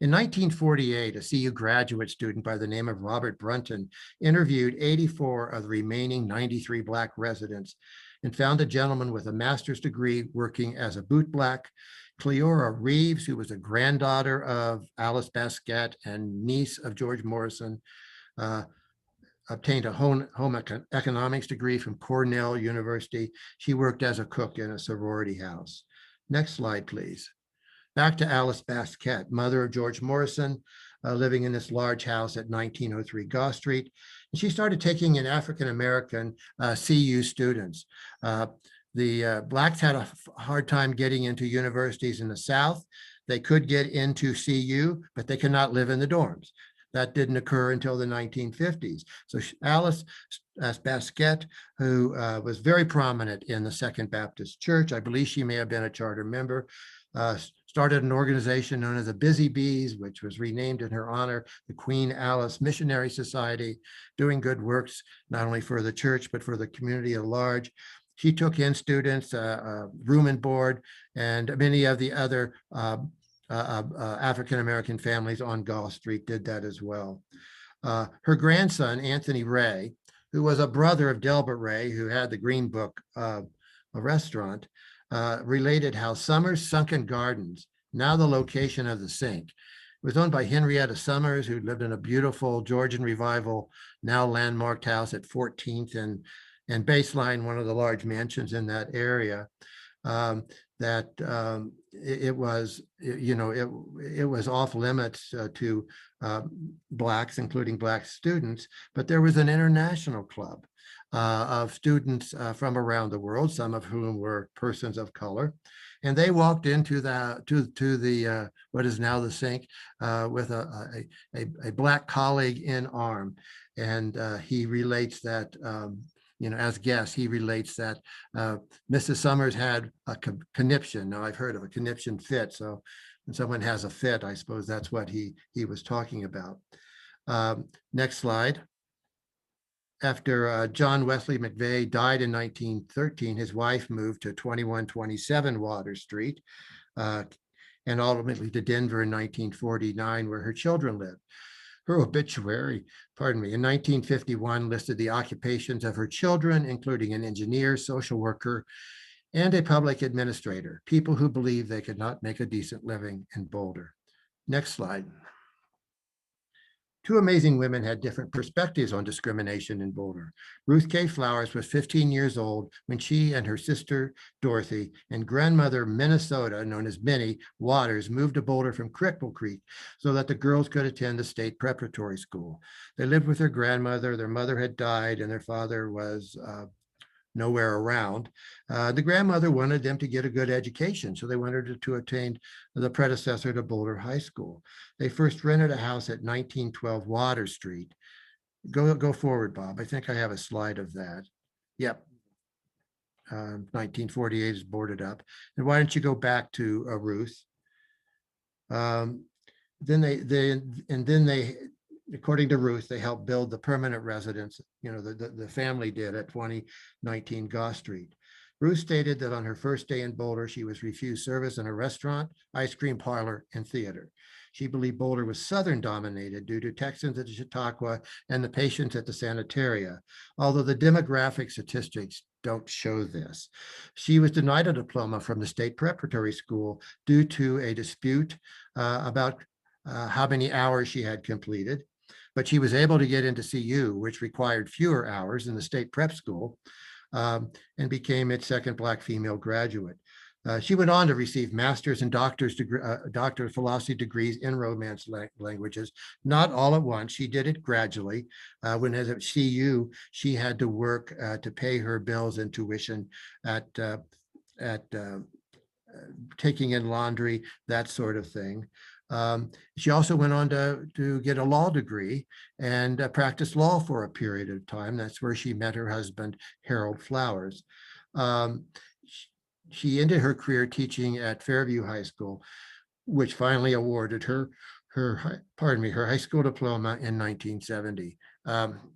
In 1948, a CU graduate student by the name of Robert Brunton interviewed 84 of the remaining 93 Black residents and found a gentleman with a master's degree working as a bootblack. Cleora Reeves, who was a granddaughter of Alice Basquette and niece of George Morrison, obtained a home economics degree from Cornell University. She worked as a cook in a sorority house. Next slide, please. Back to Alice Basquette, mother of George Morrison, living in this large house at 1903 Goss Street. And she started taking in African-American CU students. The Blacks had a hard time getting into universities in the South. They could get into CU, but they could not live in the dorms. That didn't occur until the 1950s. So Alice Basquette, who was very prominent in the Second Baptist Church, I believe she may have been a charter member, started an organization known as the Busy Bees, which was renamed in her honor, the Queen Alice Missionary Society, doing good works, not only for the church, but for the community at large. She took in students, room and board, and many of the other African-American families on Gall Street did that as well. Her grandson, Anthony Ray, who was a brother of Delbert Ray, who had the Green Book a restaurant, related how Summers Sunken Gardens, now the location of the sink, was owned by Henrietta Summers, who lived in a beautiful Georgian Revival, now landmarked house at 14th and Baseline, one of the large mansions in that area. It was off limits to Blacks, including Black students, but there was an international club of students from around the world, some of whom were persons of color. And they walked into the what is now the sink with a Black colleague in arm. And he relates that, as guests, he relates that Mrs. Summers had a conniption. Now, I've heard of a conniption fit. So when someone has a fit, I suppose that's what he was talking about. Next slide. After John Wesley McVeigh died in 1913, his wife moved to 2127 Water Street and ultimately to Denver in 1949, where her children lived. Her obituary, in 1951 listed the occupations of her children, including an engineer, social worker, and a public administrator, people who believed they could not make a decent living in Boulder. Next slide. Two amazing women had different perspectives on discrimination in Boulder. Ruth K. Flowers was 15 years old when she and her sister, Dorothy, and grandmother, Minnesota, known as Minnie Waters, moved to Boulder from Cripple Creek so that the girls could attend the state preparatory school. They lived with their grandmother. Their mother had died and their father was nowhere around. The grandmother wanted them to get a good education, so they wanted to attain the predecessor to Boulder High School. They first rented a house at 1912 Water Street. Go forward, Bob. I think I have a slide of that. Yep. 1948 is boarded up. And why don't you go back to Ruth? Then they, according to Ruth, they helped build the permanent residence, the family did at 2019 Goss Street. Ruth stated that on her first day in Boulder, she was refused service in a restaurant, ice cream parlor, and theater. She believed Boulder was Southern dominated due to Texans at the Chautauqua and the patients at the Sanitaria, although the demographic statistics don't show this. She was denied a diploma from the state preparatory school due to a dispute about how many hours she had completed. But she was able to get into CU, which required fewer hours than the state prep school, and became its second Black female graduate. She went on to receive master's and doctor of philosophy degrees in Romance languages, not all at once. She did it gradually. When at CU, she had to work to pay her bills and tuition at taking in laundry, that sort of thing. She also went on to get a law degree and practice law for a period of time. That's where she met her husband, Harold Flowers. She ended her career teaching at Fairview High School, which finally awarded her high school diploma in 1970.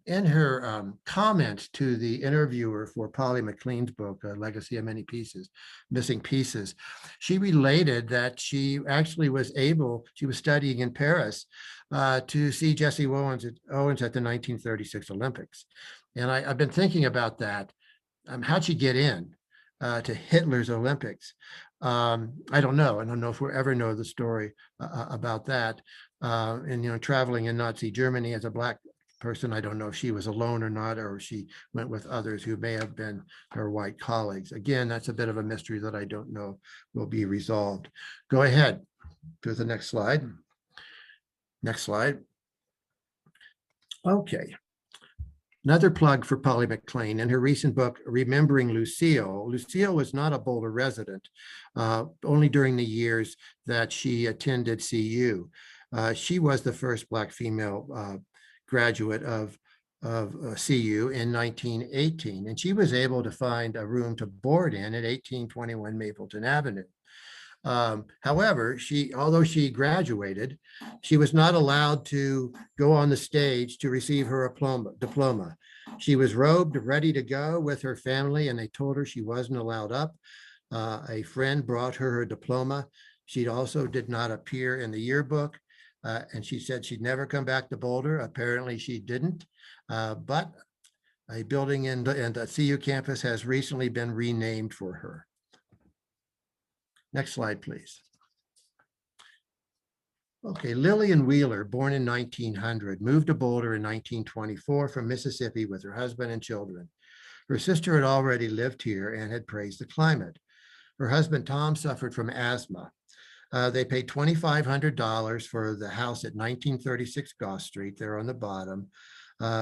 In her comments to the interviewer for Polly McLean's book, Legacy of Missing Pieces, she related that she actually was studying in Paris to see Jesse Owens at the 1936 Olympics. And I've been thinking about that. How'd she get in to Hitler's Olympics? I don't know. I don't know if we'll ever know the story about that. And traveling in Nazi Germany as a Black person, I don't know if she was alone or not, or if she went with others who may have been her white colleagues. Again, that's a bit of a mystery that I don't know will be resolved. Go ahead to the next slide. Next slide. Okay. Another plug for Polly McLean. In her recent book, Remembering Lucille, Lucille was not a Boulder resident, only during the years that she attended CU. She was the first Black female graduate of CU in 1918, and she was able to find a room to board in at 1821 Mapleton Avenue. However, although she graduated, she was not allowed to go on the stage to receive her diploma. She was robed, ready to go with her family, and they told her she wasn't allowed up. A friend brought her diploma. She also did not appear in the yearbook, and she said she'd never come back to Boulder. Apparently she didn't, but a building in the CU campus has recently been renamed for her. Next slide, please. Okay, Lillian Wheeler, born in 1900, moved to Boulder in 1924 from Mississippi with her husband and children. Her sister had already lived here and had praised the climate. Her husband, Tom, suffered from asthma. They paid $2,500 for the house at 1936 Goss Street, there on the bottom.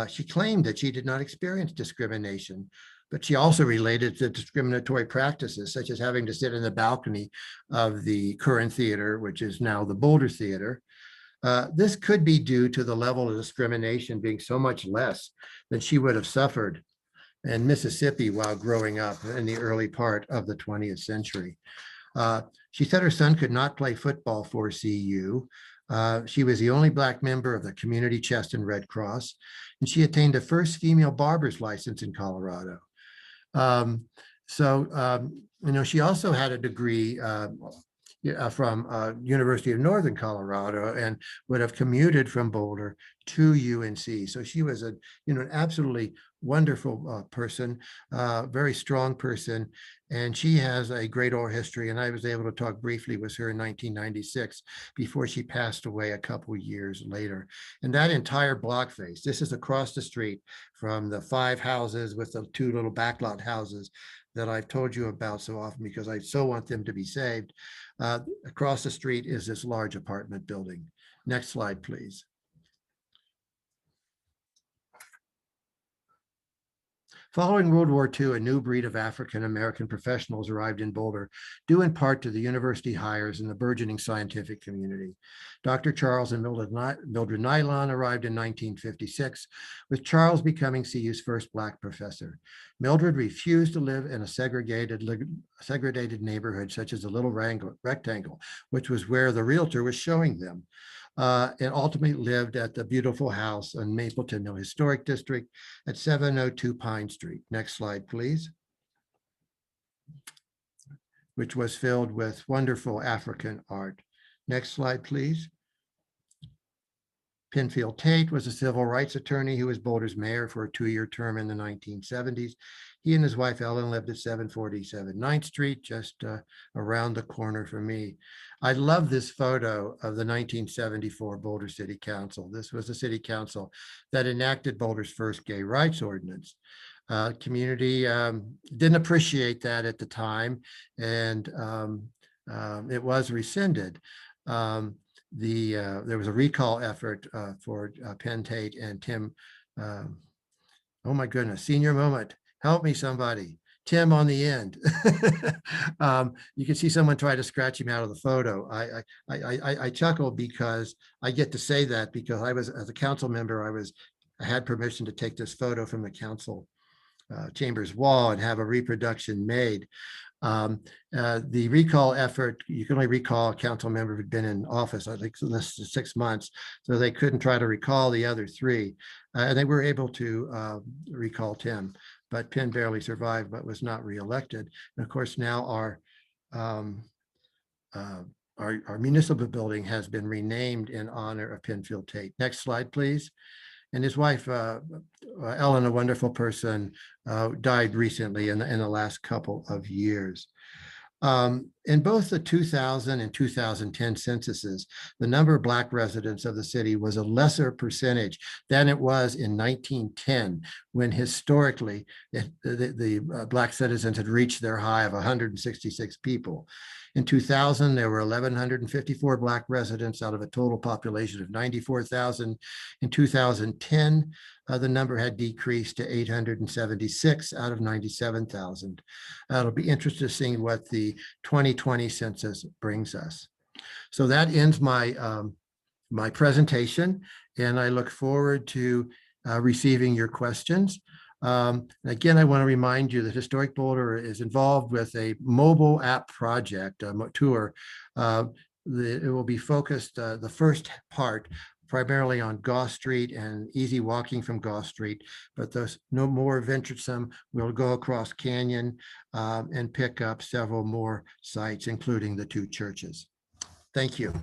She claimed that she did not experience discrimination, but she also related to discriminatory practices, such as having to sit in the balcony of the current theater, which is now the Boulder Theater. This could be due to the level of discrimination being so much less than she would have suffered in Mississippi while growing up in the early part of the 20th century. She said her son could not play football for CU. She was the only Black member of the Community Chest and Red Cross, and she attained the first female barber's license in Colorado. She also had a degree from University of Northern Colorado and would have commuted from Boulder to UNC. So she was an absolutely wonderful person, very strong person, and she has a great oral history. And I was able to talk briefly with her in 1996 before she passed away a couple years later. And that entire block face, this is across the street from the 5 houses with the 2 little backlot houses that I've told you about so often because I so want them to be saved. Across the street is this large apartment building. Next slide, please. Following World War II, a new breed of African-American professionals arrived in Boulder, due in part to the university hires and the burgeoning scientific community. Dr. Charles and Mildred Nylon arrived in 1956, with Charles becoming CU's first Black professor. Mildred refused to live in a segregated neighborhood, such as the Little Rectangle, which was where the realtor was showing them. And ultimately lived at the beautiful house in Mapleton Hill Historic District at 702 Pine Street. Next slide, please. Which was filled with wonderful African art. Next slide, please. Penfield Tate was a civil rights attorney who was Boulder's mayor for a 2-year term in the 1970s. He and his wife Ellen lived at 747 9th Street, just around the corner from me. I love this photo of the 1974 Boulder City Council. This was the city council that enacted Boulder's first gay rights ordinance. Community didn't appreciate that at the time, and it was rescinded. There was a recall effort for Penn Tate and Tim. Oh my goodness, senior moment. Help me, somebody. Tim on the end. You can see someone try to scratch him out of the photo. I chuckle because I get to say that because I was, as a council member, I had permission to take this photo from the council chambers wall and have a reproduction made. The recall effort, you can only recall a council member who'd been in office, I think, less than 6 months, so they couldn't try to recall the other 3. And they were able to recall Tim, but Penn barely survived, but was not reelected. And of course, now our municipal building has been renamed in honor of Penfield Tate. Next slide, please. And his wife, Ellen, a wonderful person, died recently in the last couple of years. In both the 2000 and 2010 censuses, the number of Black residents of the city was a lesser percentage than it was in 1910, when historically the Black citizens had reached their high of 166 people. In 2000, there were 1,154 Black residents out of a total population of 94,000. In 2010, the number had decreased to 876 out of 97,000. It'll be interesting to see what the 2020 census brings us. So that ends my, my presentation, and I look forward to receiving your questions. Again, I want to remind you that Historic Boulder is involved with a mobile app project, a tour. It will be focused, the first part primarily on Goss Street and easy walking from Goss Street. But those no more venturesome, we'll go across Canyon and pick up several more sites, including the 2 churches. Thank you.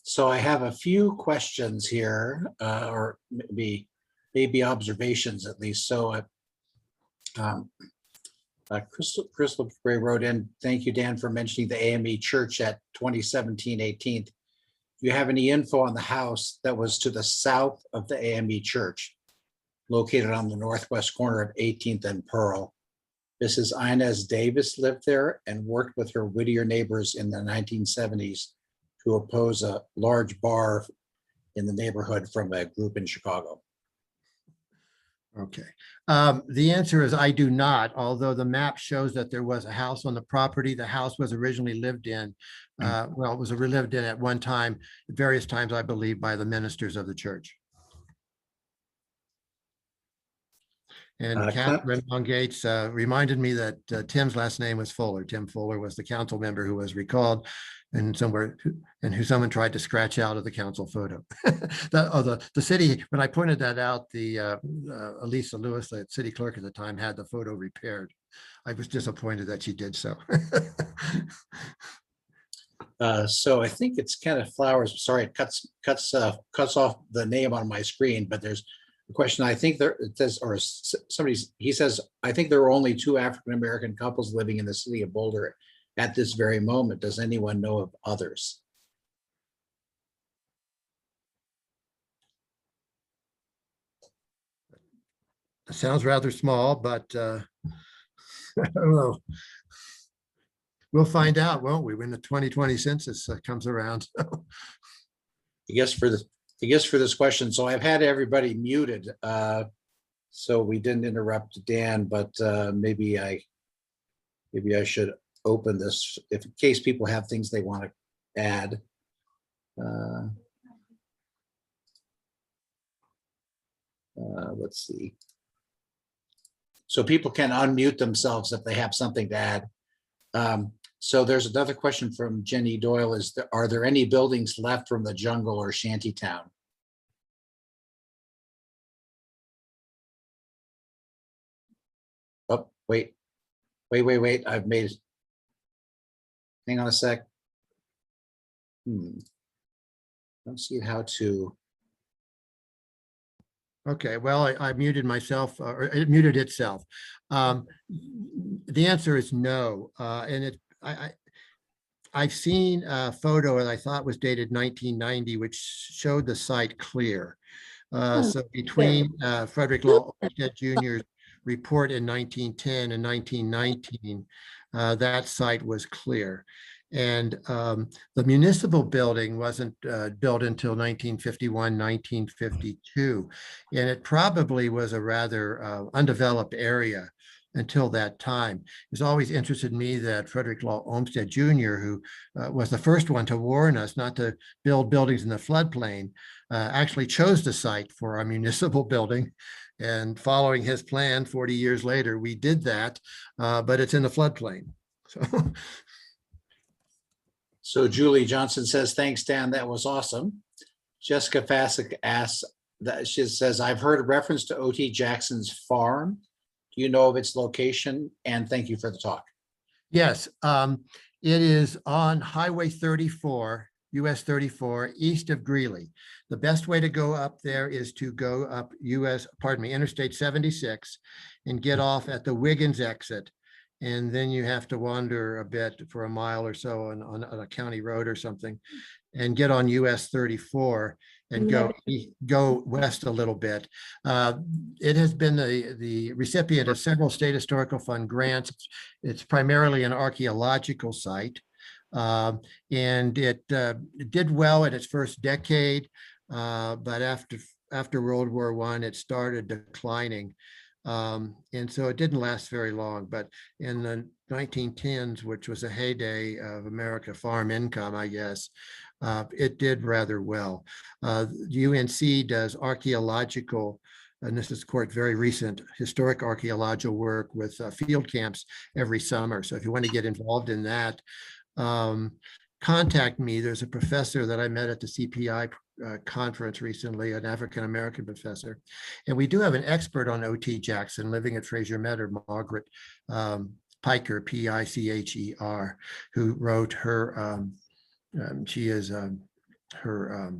So I have a few questions here, or maybe observations at least. So Crystal Gray wrote in, thank you, Dan, for mentioning the AME church at 2017 18th. Do you have any info on the house that was to the south of the AME church, located on the northwest corner of 18th and Pearl? Mrs. Inez Davis lived there and worked with her Whittier neighbors in the 1970s to oppose a large bar in the neighborhood from a group in Chicago. Okay. The answer is I do not, although the map shows that there was a house on the property. The house was originally lived in. Well, it was lived in at one time, various times, I believe, by the ministers of the church. And Catherine Long Gates reminded me that Tim's last name was Fuller. Tim Fuller was the council member who was recalled and who someone tried to scratch out of the council photo. The city, when I pointed that out, the Elisa Lewis, the city clerk at the time, had the photo repaired. I was disappointed that she did so. So I think it's Kenneth Flowers. Sorry, it cuts off the name on my screen, but there's a question. I think there it says, or he says, I think there are only 2 African-American couples living in the city of Boulder at this very moment. Does anyone know of others? It sounds rather small, but I don't know. We'll find out, won't we, when the 2020 census comes around? I guess for this question, so I've had everybody muted, so we didn't interrupt Dan, but maybe I should open this in case people have things they want to add. Let's see. So people can unmute themselves if they have something to add. So there's another question from Jenny Doyle. Are there any buildings left from the jungle or shanty town? Oh, wait. I've made, hang on a sec. Don't see how to. Okay, well, I muted myself, or it muted itself. The answer is no. And I've seen a photo that I thought was dated 1990, which showed the site clear. So between Frederick Law Olmsted Jr.'s report in 1910 and 1919, that site was clear. And the municipal building wasn't built until 1951, 1952. And it probably was a rather undeveloped area until that time. It's always interested me that Frederick Law Olmsted Jr., who was the first one to warn us not to build buildings in the floodplain, actually chose the site for our municipal building. And following his plan 40 years later, we did that, but it's in the floodplain. So Julie Johnson says, thanks, Dan, that was awesome. Jessica Fassick asks, she says, I've heard a reference to O.T. Jackson's farm. Do you know of its location? And thank you for the talk. Yes, it is on Highway 34, US 34, east of Greeley. The best way to go up there is to go up Interstate 76 and get off at the Wiggins exit. And then you have to wander a bit for a mile or so on a county road or something and get on US 34 and go west a little bit. It has been the recipient of several state historical fund grants. It's primarily an archaeological site. And it did well in its first decade, but after World War I, it started declining. And so it didn't last very long, but in the 1910s, which was a heyday of America farm income, I guess, it did rather well. UNC does archaeological and this is quite very recent, historic archaeological work with field camps every summer. So if you want to get involved in that, contact me. There's a professor that I met at the CPI conference recently, an African-American professor. And we do have an expert on O.T. Jackson living at Fraser Meadow, Margaret Picher, Picher, who wrote her, she is her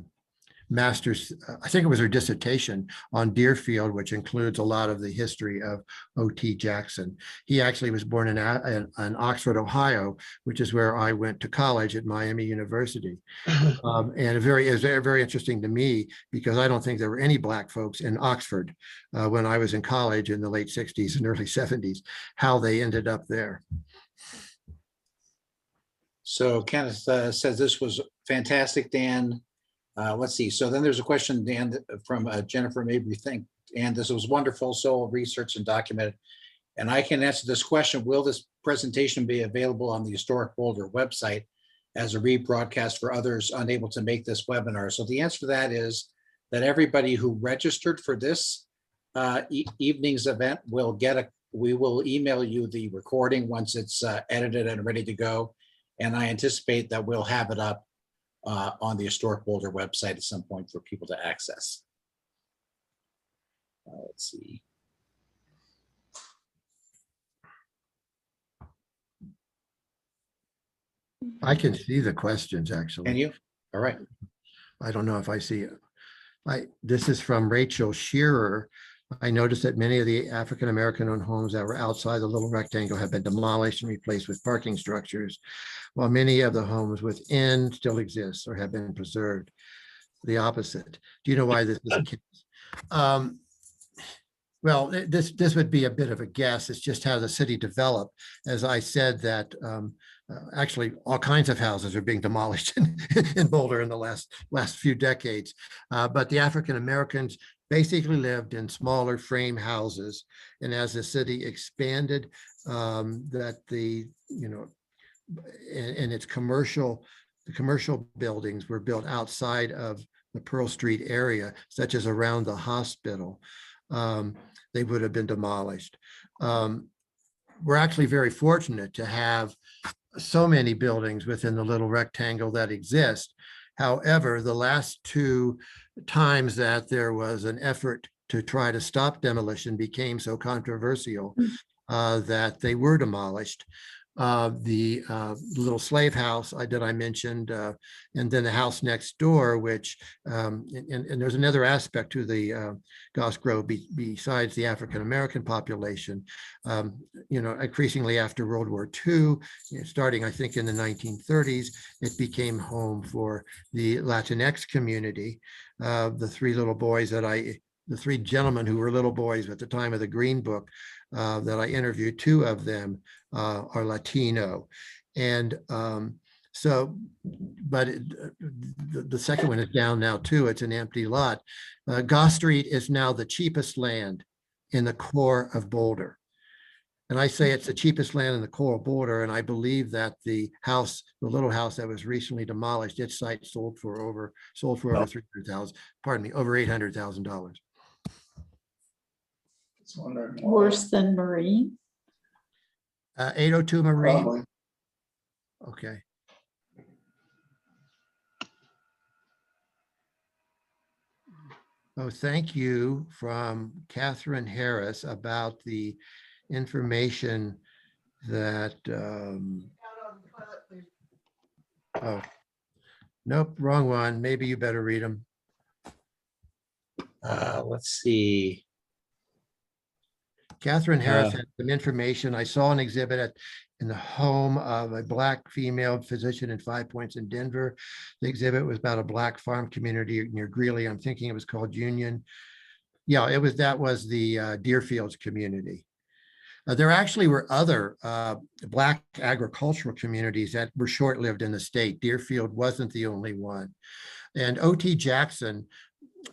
master's, I think it was her dissertation on Deerfield, which includes a lot of the history of O.T. Jackson. He actually was born in Oxford, Ohio, which is where I went to college at Miami University. And it was very interesting to me because I don't think there were any Black folks in Oxford when I was in college in the late 60s and early 70s, how they ended up there. So Kenneth says this was fantastic, Dan. Let's see. So then there's a question, Dan, from Jennifer Mabry. And this was wonderful, so researched and documented. And I can answer this question. Will this presentation be available on the Historic Boulder website as a rebroadcast for others unable to make this webinar? So the answer to that is that everybody who registered for this evening's event will we will email you the recording once it's edited and ready to go. And I anticipate that we'll have it up on the Historic Boulder website at some point for people to access. Let's see. I can see the questions, actually. Can you? All right. I don't know if I see it. This is from Rachel Shearer. I noticed that many of the African-American owned homes that were outside the little rectangle have been demolished and replaced with parking structures, while many of the homes within still exist or have been preserved. The opposite. Do you know why this is the case? Well, this would be a bit of a guess. It's just how the city developed. As I said, that actually all kinds of houses are being demolished in Boulder in the last few decades. But the African Americans basically lived in smaller frame houses. And as the city expanded, that and its commercial buildings were built outside of the Pearl Street area, such as around the hospital, they would have been demolished. We're actually very fortunate to have so many buildings within the little rectangle that exist. However, the last two times that there was an effort to try to stop demolition became so controversial that they were demolished. The little slave house that I mentioned, and then the house next door, which, and there's another aspect to the Goss Grove besides the African-American population, increasingly after World War II, starting I think in the 1930s, it became home for the Latinx community. The three gentlemen who were little boys at the time of the Green Book that I interviewed, two of them are Latino. And but the second one is down now too. It's an empty lot. Goss Street is now the cheapest land in the core of Boulder. And I say it's the cheapest land in the core of Boulder. And I believe that the little house that was recently demolished, its site sold for over $300,000, over $800,000. Worse than Marine? 802 Marine. Probably. Okay. Oh, thank you from Catherine Harris about the information that, oh, nope, wrong one. Maybe you better read them. Let's see. Catherine Harris had some information. I saw an exhibit in the home of a Black female physician in Five Points in Denver. The exhibit was about a Black farm community near Greeley. I'm thinking it was called Union. Yeah, that was the Deerfields community. There actually were other Black agricultural communities that were short-lived in the state. Deerfield wasn't the only one. And O.T. Jackson,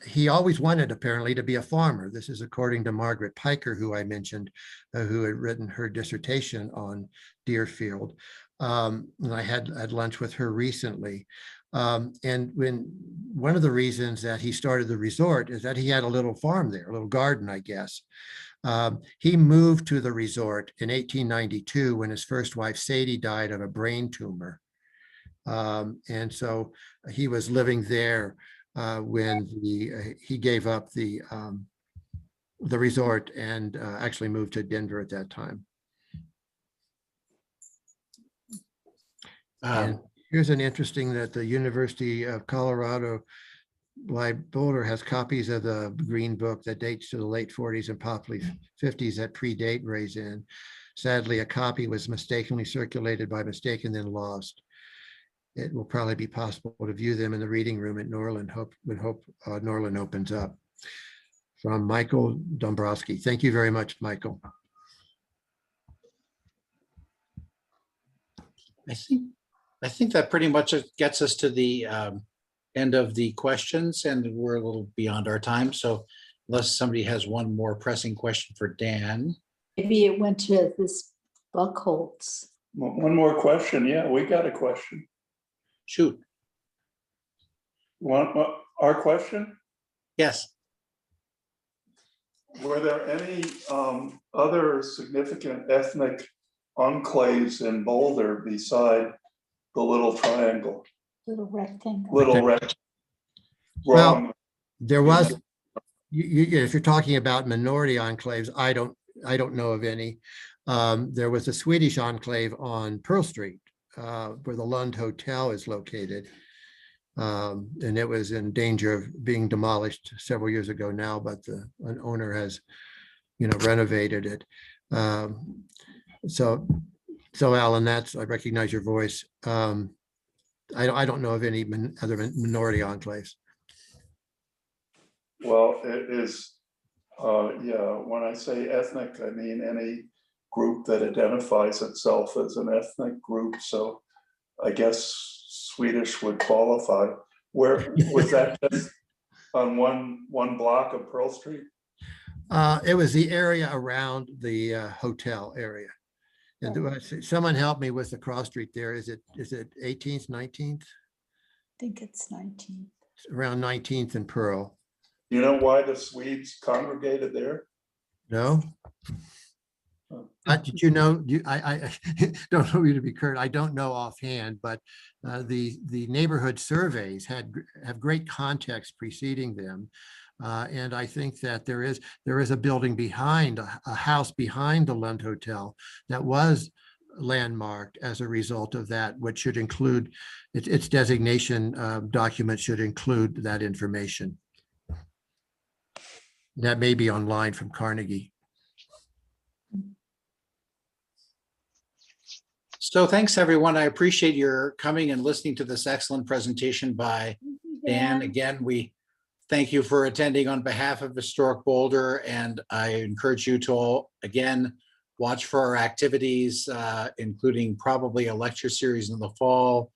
he always wanted apparently to be a farmer. This is according to Margaret Picher, who I mentioned, who had written her dissertation on Deerfield. And I had lunch with her recently. And when one of the reasons that he started the resort is that he had a little farm there, a little garden, I guess. He moved to the resort in 1892 when his first wife Sadie died of a brain tumor. And so he was living there when he gave up the resort and actually moved to Denver at that time. And here's an interesting that the University of Colorado Boulder has copies of the Green Book that dates to the late 40s and possibly 50s that predate Raisin. Sadly, a copy was mistakenly circulated by mistake and then lost. It will probably be possible to view them in the reading room at Norland. Would hope Norland opens up. From Michael Dombrowski. Thank you very much, Michael. I think that pretty much gets us to the end of the questions, and we're a little beyond our time. So unless somebody has one more pressing question for Dan. Maybe it went to this Buckholz. One more question. Yeah, we got a question. Shoot. Our question? Yes. Were there any other significant ethnic enclaves in Boulder beside the little triangle? Little rectangle. Little rectangle. Well, there was, if you're talking about minority enclaves, I don't know of any. There was a Swedish enclave on Pearl Street, where the Lund Hotel is located. And it was in danger of being demolished several years ago now, but an owner has, renovated it. So Alan, I recognize your voice. I don't know of any other minority enclaves. Well, it is, when I say ethnic, I mean any group that identifies itself as an ethnic group. So I guess Swedish would qualify. Where was that? Just on one block of Pearl Street? It was the area around the hotel area. And someone help me with the cross street there. Is it 18th, 19th? I think it's 19. Around 19th and Pearl. You know why the Swedes congregated there? No. Did you know? I don't know you to be curt. I don't know offhand, but the neighborhood surveys have great context preceding them, and I think that there is a building behind a house behind the Lund Hotel that was landmarked as a result of that, which should include its designation document should include that information. That may be online from Carnegie. So thanks, everyone. I appreciate your coming and listening to this excellent presentation by Dan. Again, we thank you for attending on behalf of Historic Boulder, and I encourage you to all, again, watch for our activities, including probably a lecture series in the fall,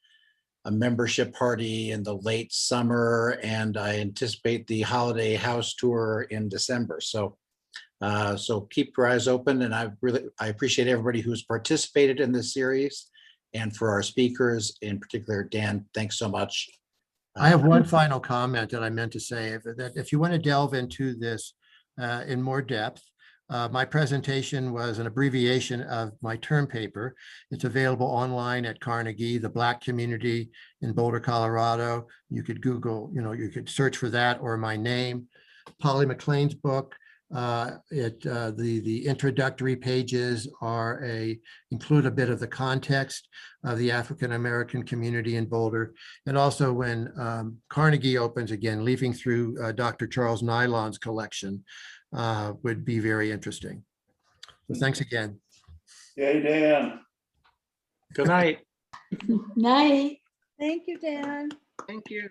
a membership party in the late summer, and I anticipate the holiday house tour in December. So keep your eyes open, and I appreciate everybody who's participated in this series, and for our speakers in particular. Dan, thanks so much. I have one final comment that I meant to say, that if you want to delve into this in more depth, my presentation was an abbreviation of my term paper. It's available online at Carnegie, the Black Community in Boulder, Colorado. You could Google, you could search for that, or my name. Polly McLean's book. The introductory pages include a bit of the context of the African American community in Boulder, and also when Carnegie opens again, leafing through Dr. Charles Nylon's collection would be very interesting. So thanks again. Yay, Dan. Good night. Night. Thank you, Dan. Thank you.